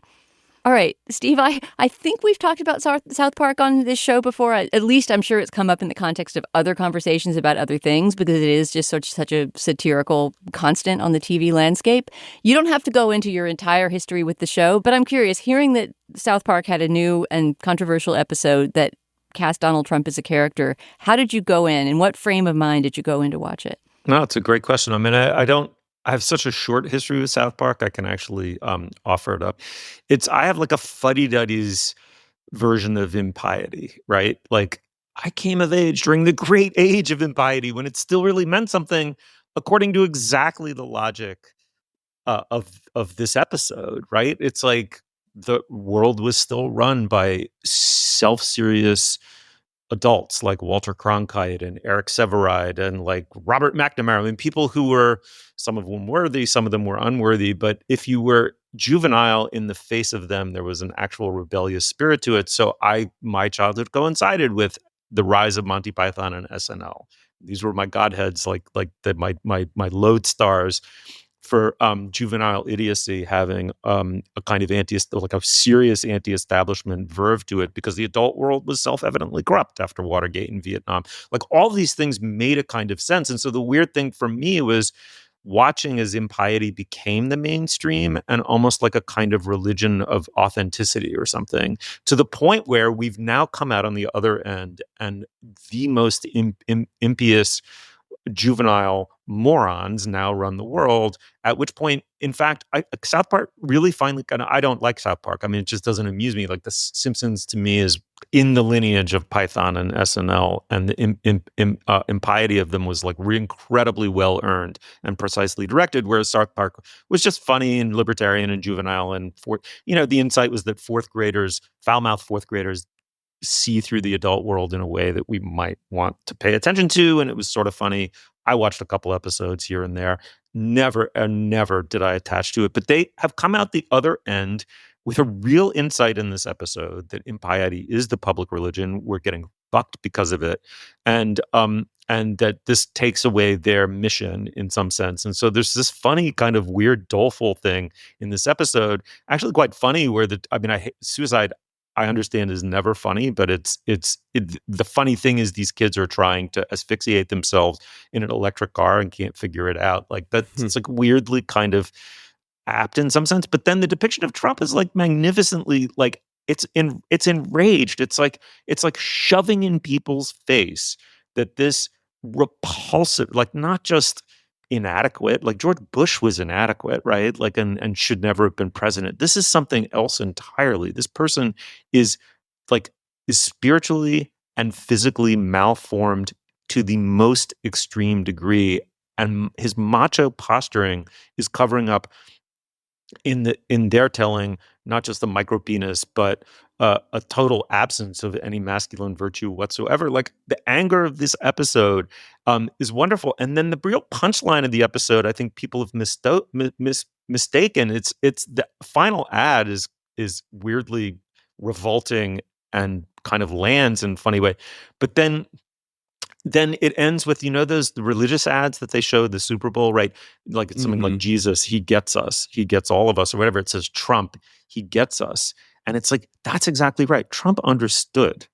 S1: All right, Steve, I think we've talked about South Park on this show before. At least I'm sure it's come up in the context of other conversations about other things because it is just such a satirical constant on the TV landscape. You don't have to go into your entire history with the show, but I'm curious, hearing that South Park had a new and controversial episode that cast Donald Trump as a character, how did you go in? In what frame of mind did you go in to watch it?
S3: No, it's a great question. I mean, I have such a short history with South Park. I can actually offer it up. I have like a fuddy-duddies version of impiety, right? Like I came of age during the great age of impiety when it still really meant something according to exactly the logic of this episode, right? It's like the world was still run by self-serious adults like Walter Cronkite and Eric Sevareid and like Robert McNamara. I mean, people who were, some of them worthy, some of them were unworthy. But if you were juvenile in the face of them, there was an actual rebellious spirit to it. So my childhood coincided with the rise of Monty Python and SNL. These were my godheads, like my lodestars for juvenile idiocy, having a kind of a serious anti-establishment verve to it, because the adult world was self-evidently corrupt after Watergate and Vietnam. Like all these things made a kind of sense. And so the weird thing for me was watching as impiety became the mainstream and almost like a kind of religion of authenticity or something, to the point where we've now come out on the other end and the most impious juvenile morons now run the world, at which point, in fact, South Park really finally I don't like South Park. I mean, it just doesn't amuse me. Like The Simpsons to me is in the lineage of Python and SNL, and the impiety of them was like incredibly well earned and precisely directed, whereas South Park was just funny and libertarian and juvenile. And the insight was that foul-mouthed fourth graders see through the adult world in a way that we might want to pay attention to. And it was sort of funny. I watched a couple episodes here and there. Never did I attach to it. But they have come out the other end with a real insight in this episode that impiety is the public religion. We're getting fucked because of it, and that this takes away their mission in some sense. And so there's this funny kind of weird doleful thing in this episode, actually quite funny, where suicide, I understand, is never funny, but the funny thing is these kids are trying to asphyxiate themselves in an electric car and can't figure it out. Like that's it's like weirdly kind of apt in some sense. But then the depiction of Trump is like magnificently like it's enraged. It's like shoving in people's face that this repulsive, like not just inadequate, like George Bush was inadequate, right? Like and should never have been president. This is something else entirely. This person is spiritually and physically malformed to the most extreme degree, and his macho posturing is covering up in their telling not just the micro penis, but a total absence of any masculine virtue whatsoever. Like the anger of this episode is wonderful, and then the real punchline of the episode, I think people have mistaken. It's the final ad is weirdly revolting and kind of lands in a funny way, but then it ends with, the religious ads that they show at the Super Bowl, right? Like it's something like Jesus, he gets us, he gets all of us, or whatever. It says Trump, he gets us. And it's like, that's exactly right. Trump understood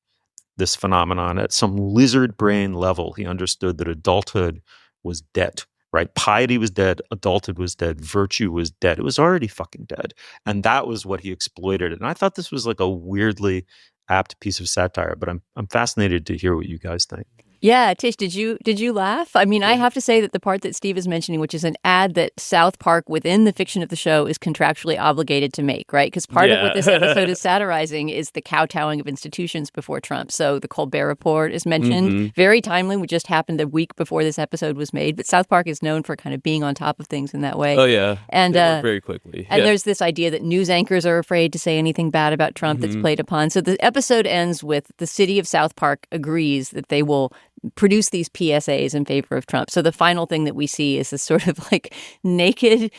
S3: this phenomenon at some lizard brain level. He understood that adulthood was dead, right? Piety was dead, adulthood was dead, virtue was dead. It was already fucking dead. And that was what he exploited. And I thought this was like a weirdly apt piece of satire, but I'm fascinated to hear what you guys think.
S1: Yeah, Tish, did you laugh? I mean, I have to say that the part that Steve is mentioning, which is an ad that South Park within the fiction of the show is contractually obligated to make, right? Because part of what this episode is satirizing is the kowtowing of institutions before Trump. So the Colbert Report is mentioned, very timely, which just happened a week before this episode was made. But South Park is known for kind of being on top of things in that way.
S2: Oh, yeah.
S1: And
S2: very quickly.
S1: And there's this idea that news anchors are afraid to say anything bad about Trump that's played upon. So the episode ends with the city of South Park agrees that they will produce these PSAs in favor of Trump. So the final thing that we see is this sort of like naked,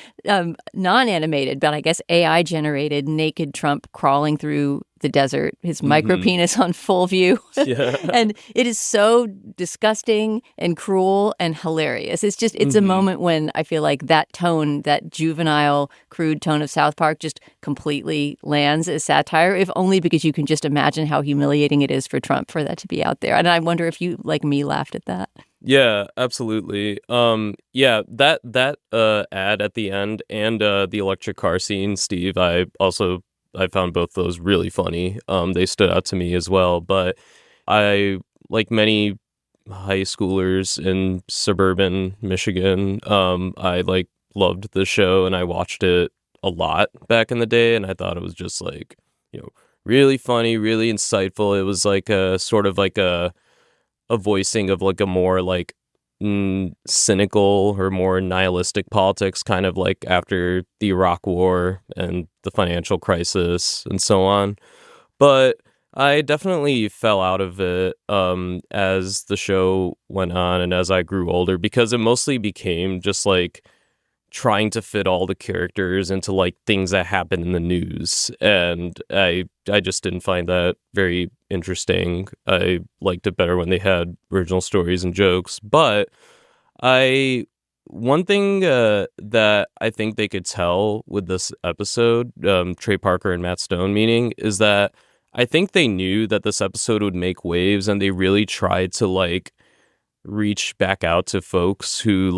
S1: non-animated, but I guess AI-generated naked Trump crawling through the desert, his micro penis on full view. And it is so disgusting and cruel and hilarious. It's a moment when I feel like that tone, that juvenile, crude tone of South Park just completely lands as satire, if only because you can just imagine how humiliating it is for Trump for that to be out there. And I wonder if you, like me, laughed at that.
S2: Yeah, absolutely. That ad at the end and the electric car scene, Steve, I found both those really funny. They stood out to me as well. But I, like many high schoolers in suburban Michigan, I loved the show and I watched it a lot back in the day. And I thought it was just really funny, really insightful. It was like a sort of like a voicing of like a more cynical or more nihilistic politics, kind of like after the Iraq War and the financial crisis and so on. But I definitely fell out of it as the show went on and as I grew older, because it mostly became just like trying to fit all the characters into like things that happen in the news, and I just didn't find that very interesting. I liked it better when they had original stories and jokes. But one thing that I think they could tell with this episode, Trey Parker and Matt Stone meaning, is that I think they knew that this episode would make waves, and they really tried to reach back out to folks who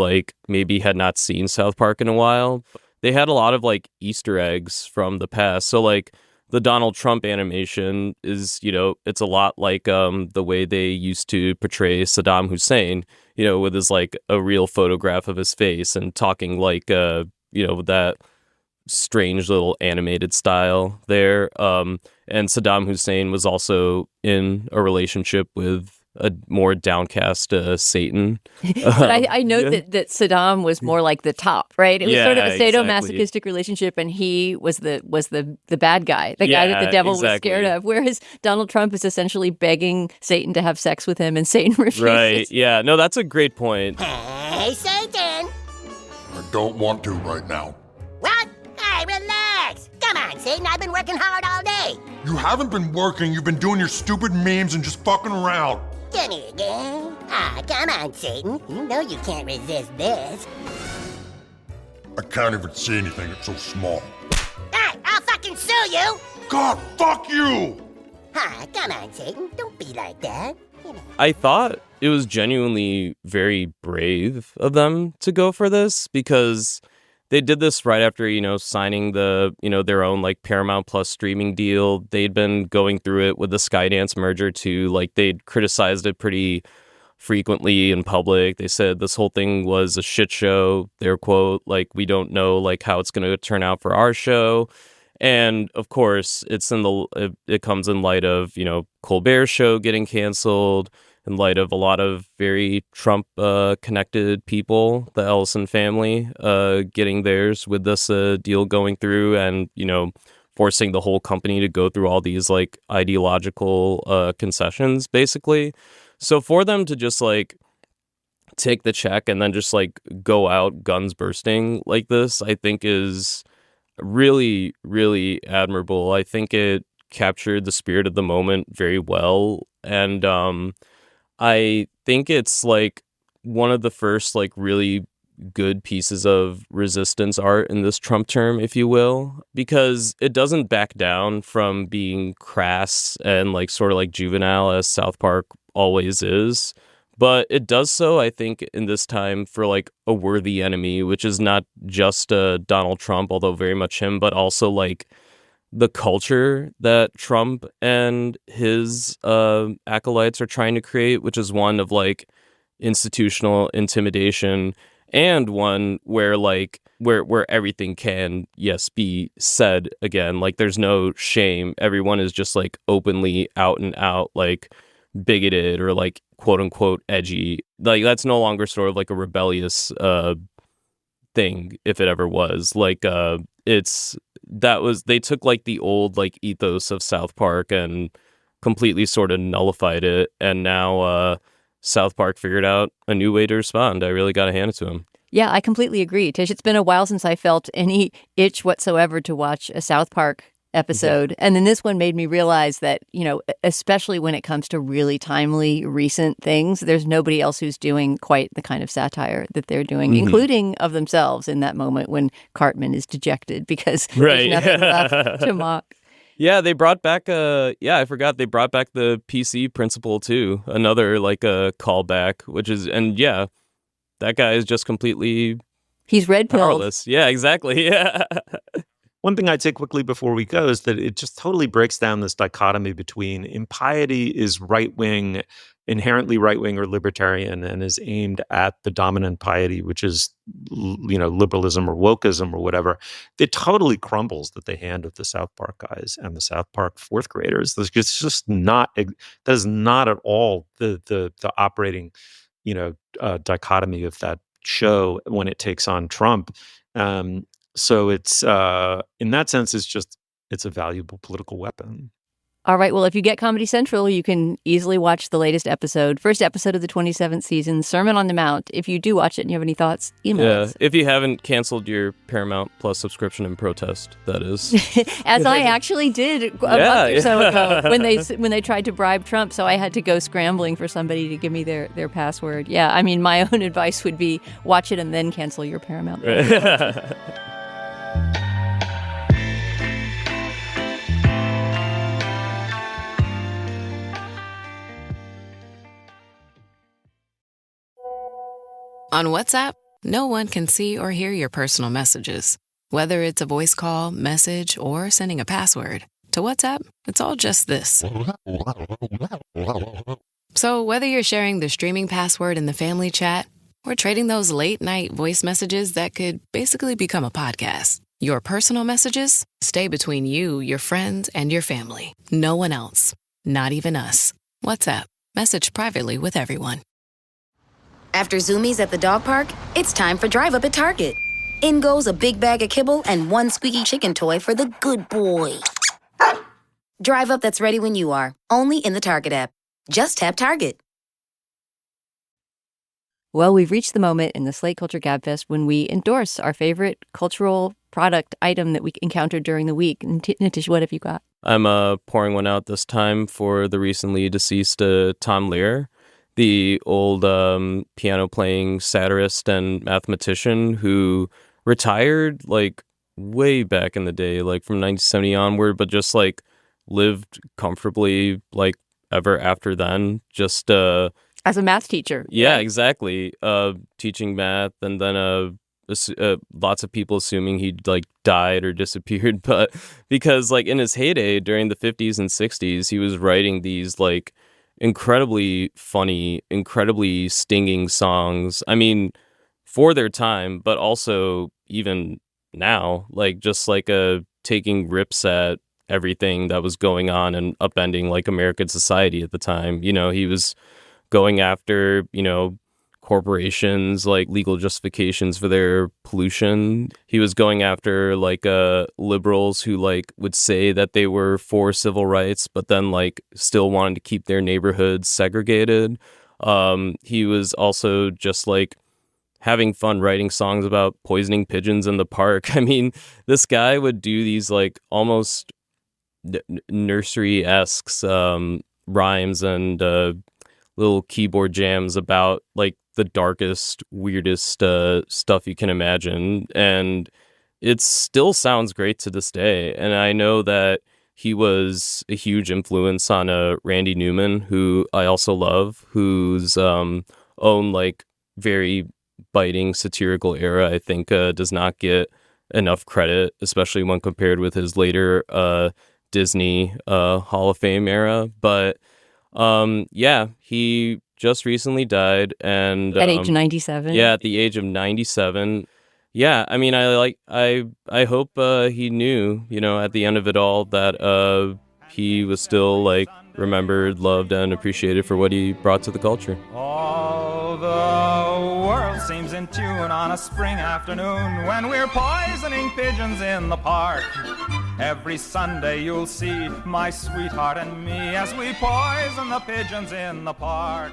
S2: maybe had not seen South Park in a while. They had a lot of Easter eggs from the past. So the Donald Trump animation is, it's a lot like the way they used to portray Saddam Hussein, with his a real photograph of his face and talking with that strange little animated style there. And Saddam Hussein was also in a relationship with a more downcast Satan.
S1: But I note that Saddam was more like the top, right? It was sort of a sadomasochistic relationship, and he was the bad guy, the guy that the devil was scared of. Whereas Donald Trump is essentially begging Satan to have sex with him, and Satan refuses.
S2: Right? Yeah. No, that's a great point.
S21: Hey, Satan!
S10: I don't want to right now.
S21: What? Hey, relax! Come on, Satan, I've been working hard all day.
S10: You haven't been working, you've been doing your stupid memes and just fucking around.
S13: Come here, gang. Ah, come on, Satan. You know you can't resist this.
S10: I can't even see anything, it's so small.
S13: Ah, I'll fucking sue you!
S10: God, fuck you!
S13: Ah, come on, Satan. Don't be like that.
S2: I thought it was genuinely very brave of them to go for this because they did this right after, signing the, their own like Paramount Plus streaming deal. They'd been going through it with the Skydance merger too. Like they'd criticized it pretty frequently in public. They said this whole thing was a shit show, their quote, like we don't know like how it's going to turn out for our show. And of course, it comes in light of, Colbert's show getting canceled, in light of a lot of very Trump connected people, the Ellison family getting theirs with this deal going through and, forcing the whole company to go through all these like ideological concessions, basically. So for them to just like take the check and then just like go out guns bursting like this, I think is really, really admirable. I think it captured the spirit of the moment very well. And I think it's like one of the first like really good pieces of resistance art in this Trump term, if you will, because it doesn't back down from being crass and like sort of like juvenile as South Park always is. But it does so, I think, in this time for like a worthy enemy, which is not just Donald Trump, although very much him, but also like the culture that Trump and his acolytes are trying to create, which is one of like institutional intimidation and one where like where everything can, yes, be said again. Like there's no shame. Everyone is just like openly out and out like bigoted or like quote unquote edgy. Like that's no longer sort of like a rebellious thing, if it ever was. Like they took like the old like ethos of South Park and completely sort of nullified it, and now South Park figured out a new way to respond. I really got to hand it to him.
S1: Yeah, I completely agree, Tish. It's been a while since I felt any itch whatsoever to watch a South Park episode. And then this one made me realize that, especially when it comes to really timely, recent things, there's nobody else who's doing quite the kind of satire that they're doing, including of themselves in that moment when Cartman is dejected because there's nothing left to mock.
S2: Yeah, they brought back I forgot they brought back the PC principle too. Another like a callback, which is, and yeah, that guy is just completely
S1: he's red pilled.
S2: Powerless. Yeah, exactly. Yeah.
S3: One thing I'd say quickly before we go is that it just totally breaks down this dichotomy between impiety is right-wing, inherently right-wing or libertarian, and is aimed at the dominant piety, which is, liberalism or wokeism or whatever. It totally crumbles at the hand of the South Park guys and the South Park fourth graders. It's just not, that is not at all the operating, dichotomy of that show when it takes on Trump. So it's, in that sense, it's a valuable political weapon.
S1: All right. Well, if you get Comedy Central, you can easily watch the latest first episode of the 27th season, Sermon on the Mount. If you do watch it and you have any thoughts, email us.
S2: If you haven't canceled your Paramount Plus subscription in protest, that is.
S1: As I actually did a month or so ago when they tried to bribe Trump. So I had to go scrambling for somebody to give me their password. Yeah. I mean, my own advice would be watch it and then cancel your Paramount.
S4: On WhatsApp, no one can see or hear your personal messages. Whether it's a voice call, message, or sending a password. To WhatsApp, it's all just this. So whether you're sharing the streaming password in the family chat or trading those late-night voice messages that could basically become a podcast, your personal messages stay between you, your friends, and your family. No one else. Not even us. WhatsApp. Message privately with everyone.
S22: After Zoomies at the dog park, it's time for Drive Up at Target. In goes a big bag of kibble and one squeaky chicken toy for the good boy. Drive Up that's ready when you are, only in the Target app. Just tap Target.
S1: Well, we've reached the moment in the Slate Culture Gabfest when we endorse our favorite cultural product item that we encountered during the week. Nitish, what have you got?
S2: I'm pouring one out this time for the recently deceased Tom Lehrer, the old piano-playing satirist and mathematician who retired like way back in the day, like from 1970 onward, but just like lived comfortably like ever after then. Just
S1: as a math teacher.
S2: Yeah,
S1: right?
S2: exactly. Teaching math, and then lots of people assuming he like died or disappeared, but because like in his heyday during the 50s and 60s, he was writing these like incredibly funny, incredibly stinging songs. I mean, for their time, but also even now, like just like taking rips at everything that was going on and upending like American society at the time. You know, he was going after, corporations, like legal justifications for their pollution. He was going after like liberals who like would say that they were for civil rights, but then like still wanted to keep their neighborhoods segregated. He was also just like having fun writing songs about poisoning pigeons in the park. I mean, this guy would do these like almost nursery-esque rhymes and little keyboard jams about like the darkest, weirdest stuff you can imagine. And it still sounds great to this day. And I know that he was a huge influence on Randy Newman, who I also love, whose own like very biting satirical era, I think, does not get enough credit, especially when compared with his later Disney Hall of Fame era. But yeah, he just recently died, and
S1: At age 97?
S2: Yeah, at the age of 97. Yeah, I mean, I hope he knew, at the end of it all, that he was still like remembered, loved, and appreciated for what he brought to the culture.
S5: All the world seems in tune on a spring afternoon when we're poisoning pigeons in the park. Every Sunday you'll see my sweetheart and me as we poison the pigeons in the park.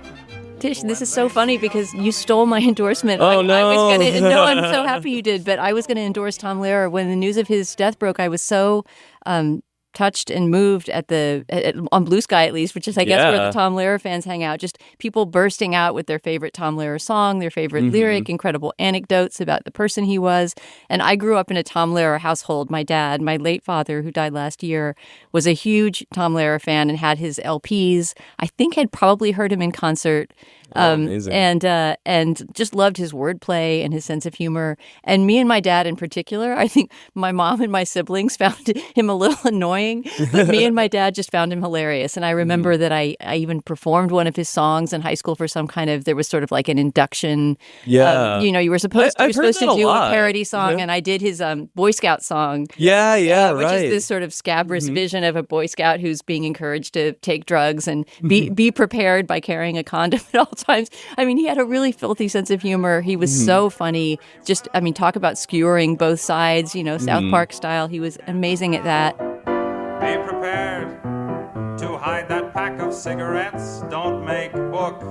S1: Tish, this is so funny because you stole my endorsement.
S2: Oh, no.
S1: No, I'm so happy you did, but I was going to endorse Tom Lehrer. When the news of his death broke, I was so touched and moved on Blue Sky, at least, which is, I guess, where the Tom Lehrer fans hang out. Just people bursting out with their favorite Tom Lehrer song, their favorite lyric, incredible anecdotes about the person he was. And I grew up in a Tom Lehrer household. My dad, my late father, who died last year, was a huge Tom Lehrer fan and had his LPs. I think had probably heard him in concert. And just loved his wordplay and his sense of humor. And me and my dad in particular, I think my mom and my siblings found him a little annoying, but me and my dad just found him hilarious. And I remember that I even performed one of his songs in high school for some kind of, there was sort of like an induction.
S2: Yeah.
S1: You were supposed to do
S2: a
S1: parody song, and I did his Boy Scout song.
S2: Yeah,
S1: which
S2: right.
S1: is this sort of scabrous vision of a Boy Scout who's being encouraged to take drugs and be prepared by carrying a condom at all times. I mean, he had a really filthy sense of humor. He was so funny. Just, I mean, talk about skewering both sides, South Park style. He was amazing at that.
S5: Be prepared to hide that pack of cigarettes. Don't make book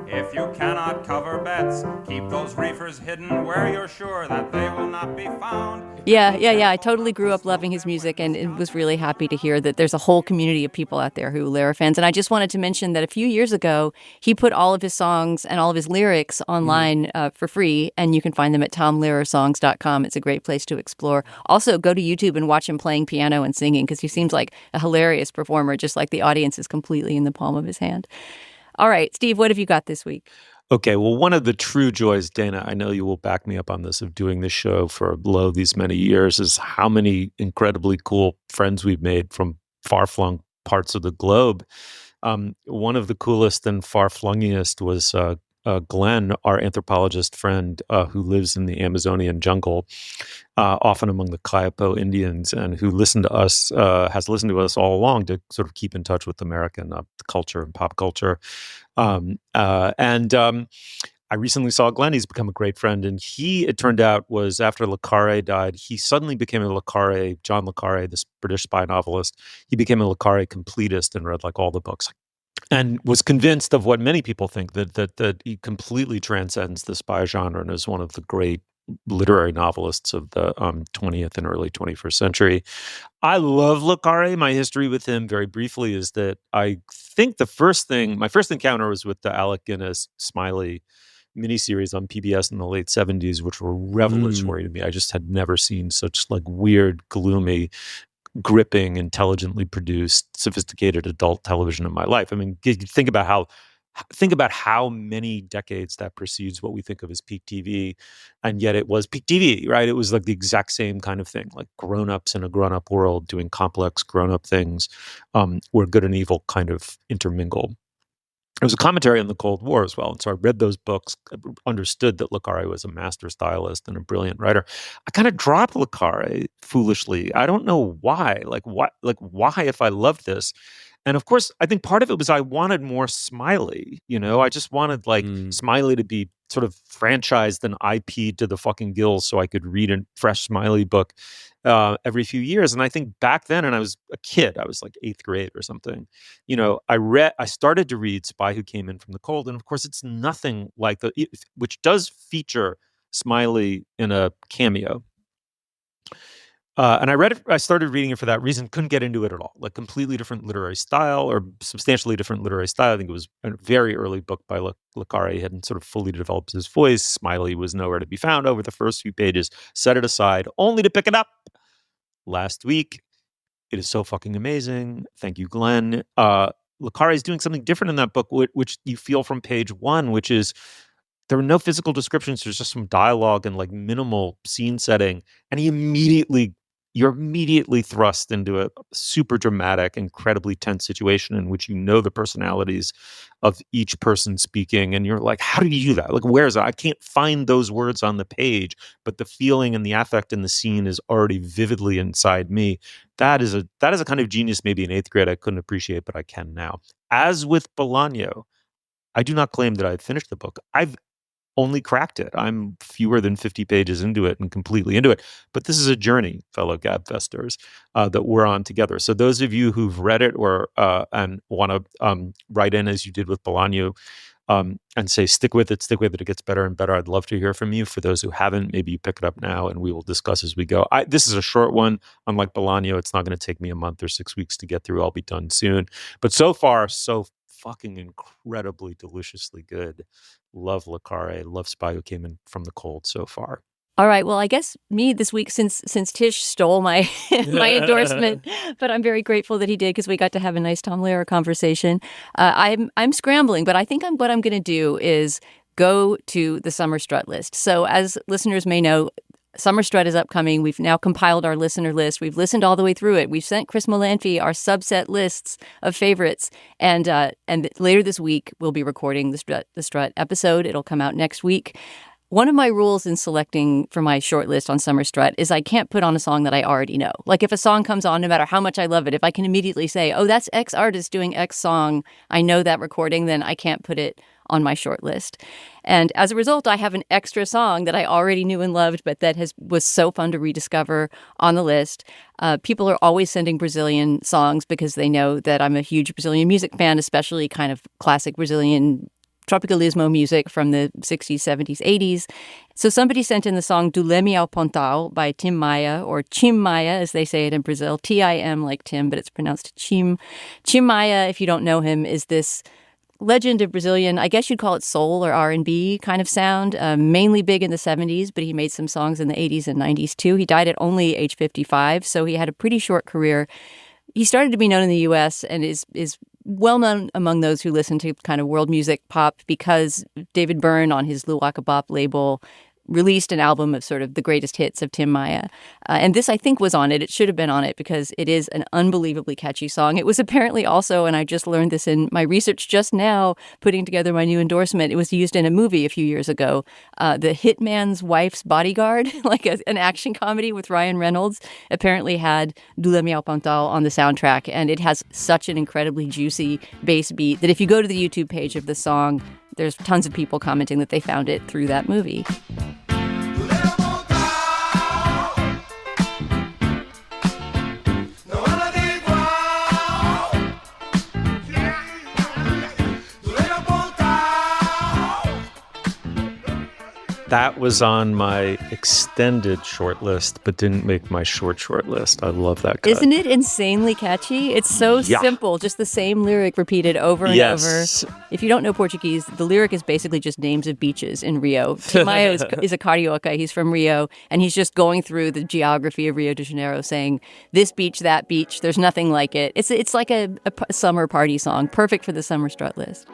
S5: if you cannot cover bets. Keep those reefers hidden where you're sure that they will not be found.
S1: Yeah. I totally grew up loving his music and was really happy to hear that there's a whole community of people out there who are Lehrer fans. And I just wanted to mention that a few years ago, he put all of his songs and all of his lyrics online for free, and you can find them at tomlehrersongs.com. It's a great place to explore. Also, go to YouTube and watch him playing piano and singing, because he seems like a hilarious performer, just like the audience is completely in the palm of his hand. All right, Steve, what have you got this week?
S3: Okay, well, one of the true joys, Dana, I know you will back me up on this, of doing this show for these many years, is how many incredibly cool friends we've made from far-flung parts of the globe. One of the coolest and far-flungiest was Glenn, our anthropologist friend who lives in the Amazonian jungle, often among the Kayapo Indians, and who has listened to us all along to sort of keep in touch with American culture and pop culture. I recently saw Glenn. He's become a great friend. And it turned out, was after Le Carre died, he suddenly became John Le Carre, this British spy novelist. He became a Le Carre completist and read like all the books. and was convinced of what many people think, that he completely transcends the spy genre and is one of the great literary novelists of the 20th and early 21st century. I love Le Carré. My history with him, very briefly, is that I think my first encounter was with the Alec Guinness Smiley miniseries on PBS in the late 70s, which were revelatory to me. I just had never seen such like weird, gloomy, gripping, intelligently produced, sophisticated adult television in my life. I mean, think about how many decades that precedes what we think of as peak TV, and yet it was peak TV, right? It was like the exact same kind of thing, like grown-ups in a grown-up world doing complex grown-up things, where good and evil kind of intermingle. It was a commentary on the Cold War as well. And so I read those books, understood that Le Carré was a master stylist and a brilliant writer. I kind of dropped Le Carré foolishly. I don't know why. Why if I loved this? And of course, I think part of it was I wanted more Smiley. I just wanted Smiley to be sort of franchised and IP to the fucking gills so I could read a fresh Smiley book every few years. And I think back then, and I was a kid, I was like 8th grade or something, I started to read Spy Who Came In From the Cold. And of course, it's nothing like which does feature Smiley in a cameo. And I started reading it for that reason, couldn't get into it at all. Like completely different literary style, or substantially different literary style. I think it was a very early book by Le Carré. He hadn't sort of fully developed his voice. Smiley was nowhere to be found over the first few pages. Set it aside, only to pick it up last week. It is so fucking amazing. Thank you, Glenn. Le Carré is doing something different in that book, which you feel from page 1, which is there are no physical descriptions. There's just some dialogue and like minimal scene setting. And you're immediately thrust into a super dramatic, incredibly tense situation in which the personalities of each person speaking. And you're like, how do you do that? Like, where is it? I can't find those words on the page, but the feeling and the affect in the scene is already vividly inside me. That is a kind of genius maybe in 8th grade I couldn't appreciate, but I can now. As with Bolaño, I do not claim that I've finished the book. I've only cracked it. I'm fewer than 50 pages into it and completely into it. But this is a journey, fellow Gabfesters, that we're on together. So those of you who've read it or and want to write in as you did with Bolaño and say, stick with it, it gets better and better. I'd love to hear from you. For those who haven't, maybe you pick it up now and we will discuss as we go. This is a short one. Unlike Bolaño, it's not going to take me a month or 6 weeks to get through. I'll be done soon. But so far, so fucking incredibly deliciously good. Love Le Carré. Love Spy Who Came In From the Cold so far.
S1: All right. Well, I guess me this week, since Tish stole my my endorsement, but I'm very grateful that he did because we got to have a nice Tom Lehrer conversation. I'm scrambling, but I think what I'm going to do is go to the Summer Strut list. So as listeners may know, Summer Strut is upcoming. We've now compiled our listener list. We've listened all the way through it. We've sent Chris Molanphy our subset lists of favorites. And later this week, we'll be recording the Strut episode. It'll come out next week. One of my rules in selecting for my short list on Summer Strut is I can't put on a song that I already know. Like if a song comes on, no matter how much I love it, if I can immediately say, oh, that's X artist doing X song, I know that recording, then I can't put it on my short list. And as a result, I have an extra song that I already knew and loved, but that was so fun to rediscover on the list. People are always sending Brazilian songs because they know that I'm a huge Brazilian music fan, especially kind of classic Brazilian tropicalismo music from the 60s, 70s, 80s. So somebody sent in the song Do Leme ao Pontal by Tim Maia, or Tim Maia, as they say it in Brazil. Tim like Tim, but it's pronounced Chim. Tim Maia, if you don't know him, is this legend of Brazilian, I guess you'd call it soul or R&B kind of sound, mainly big in the 70s, but he made some songs in the 80s and 90s too. He died at only age 55, so he had a pretty short career. He started to be known in the U.S. and is well known among those who listen to kind of world music pop because David Byrne on his Luwaka Bop label released an album of sort of the greatest hits of Tim Maia. And this, I think, was on it. It should have been on it because it is an unbelievably catchy song. It was apparently also, and I just learned this in my research just now, putting together my new endorsement, it was used in a movie a few years ago, The Hitman's Wife's Bodyguard, like an action comedy with Ryan Reynolds, apparently had Do Leme ao Pontal on the soundtrack. And it has such an incredibly juicy bass beat that if you go to the YouTube page of the song, there's tons of people commenting that they found it through that movie.
S3: that was on my extended short list, but didn't make my short list. I love that cut.
S1: Isn't it insanely catchy? It's so simple, just the same lyric repeated over and over. If you don't know Portuguese, the lyric is basically just names of beaches in Rio. Timayo is a carioca. He's from Rio, and he's just going through the geography of Rio de Janeiro, saying this beach, that beach. There's nothing like it. It's like a summer party song, perfect for the summer strut list.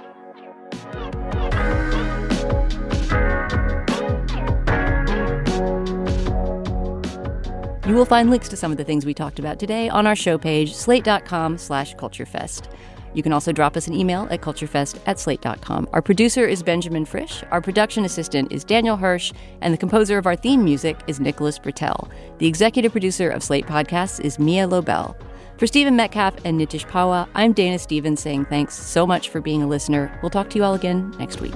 S1: You will find links to some of the things we talked about today on our show page, slate.com/culturefest. You can also drop us an email at culturefest@slate.com. Our producer is Benjamin Frisch. Our production assistant is Daniel Hirsch. And the composer of our theme music is Nicholas Bertel. The executive producer of Slate Podcasts is Mia Lobel. For Stephen Metcalf and Nitish Pahwa, I'm Dana Stevens saying thanks so much for being a listener. We'll talk to you all again next week.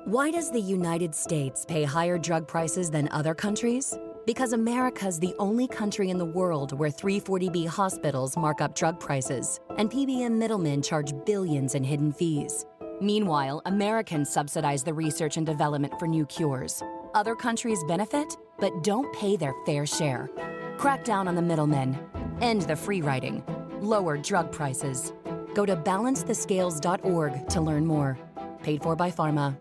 S6: Why does the United States pay higher drug prices than other countries? Because America's the only country in the world where 340B hospitals mark up drug prices and PBM middlemen charge billions in hidden fees. Meanwhile, Americans subsidize the research and development for new cures. Other countries benefit, but don't pay their fair share. Crack down on the middlemen. End the free riding. Lower drug prices. Go to balancethescales.org to learn more. Paid for by Pharma.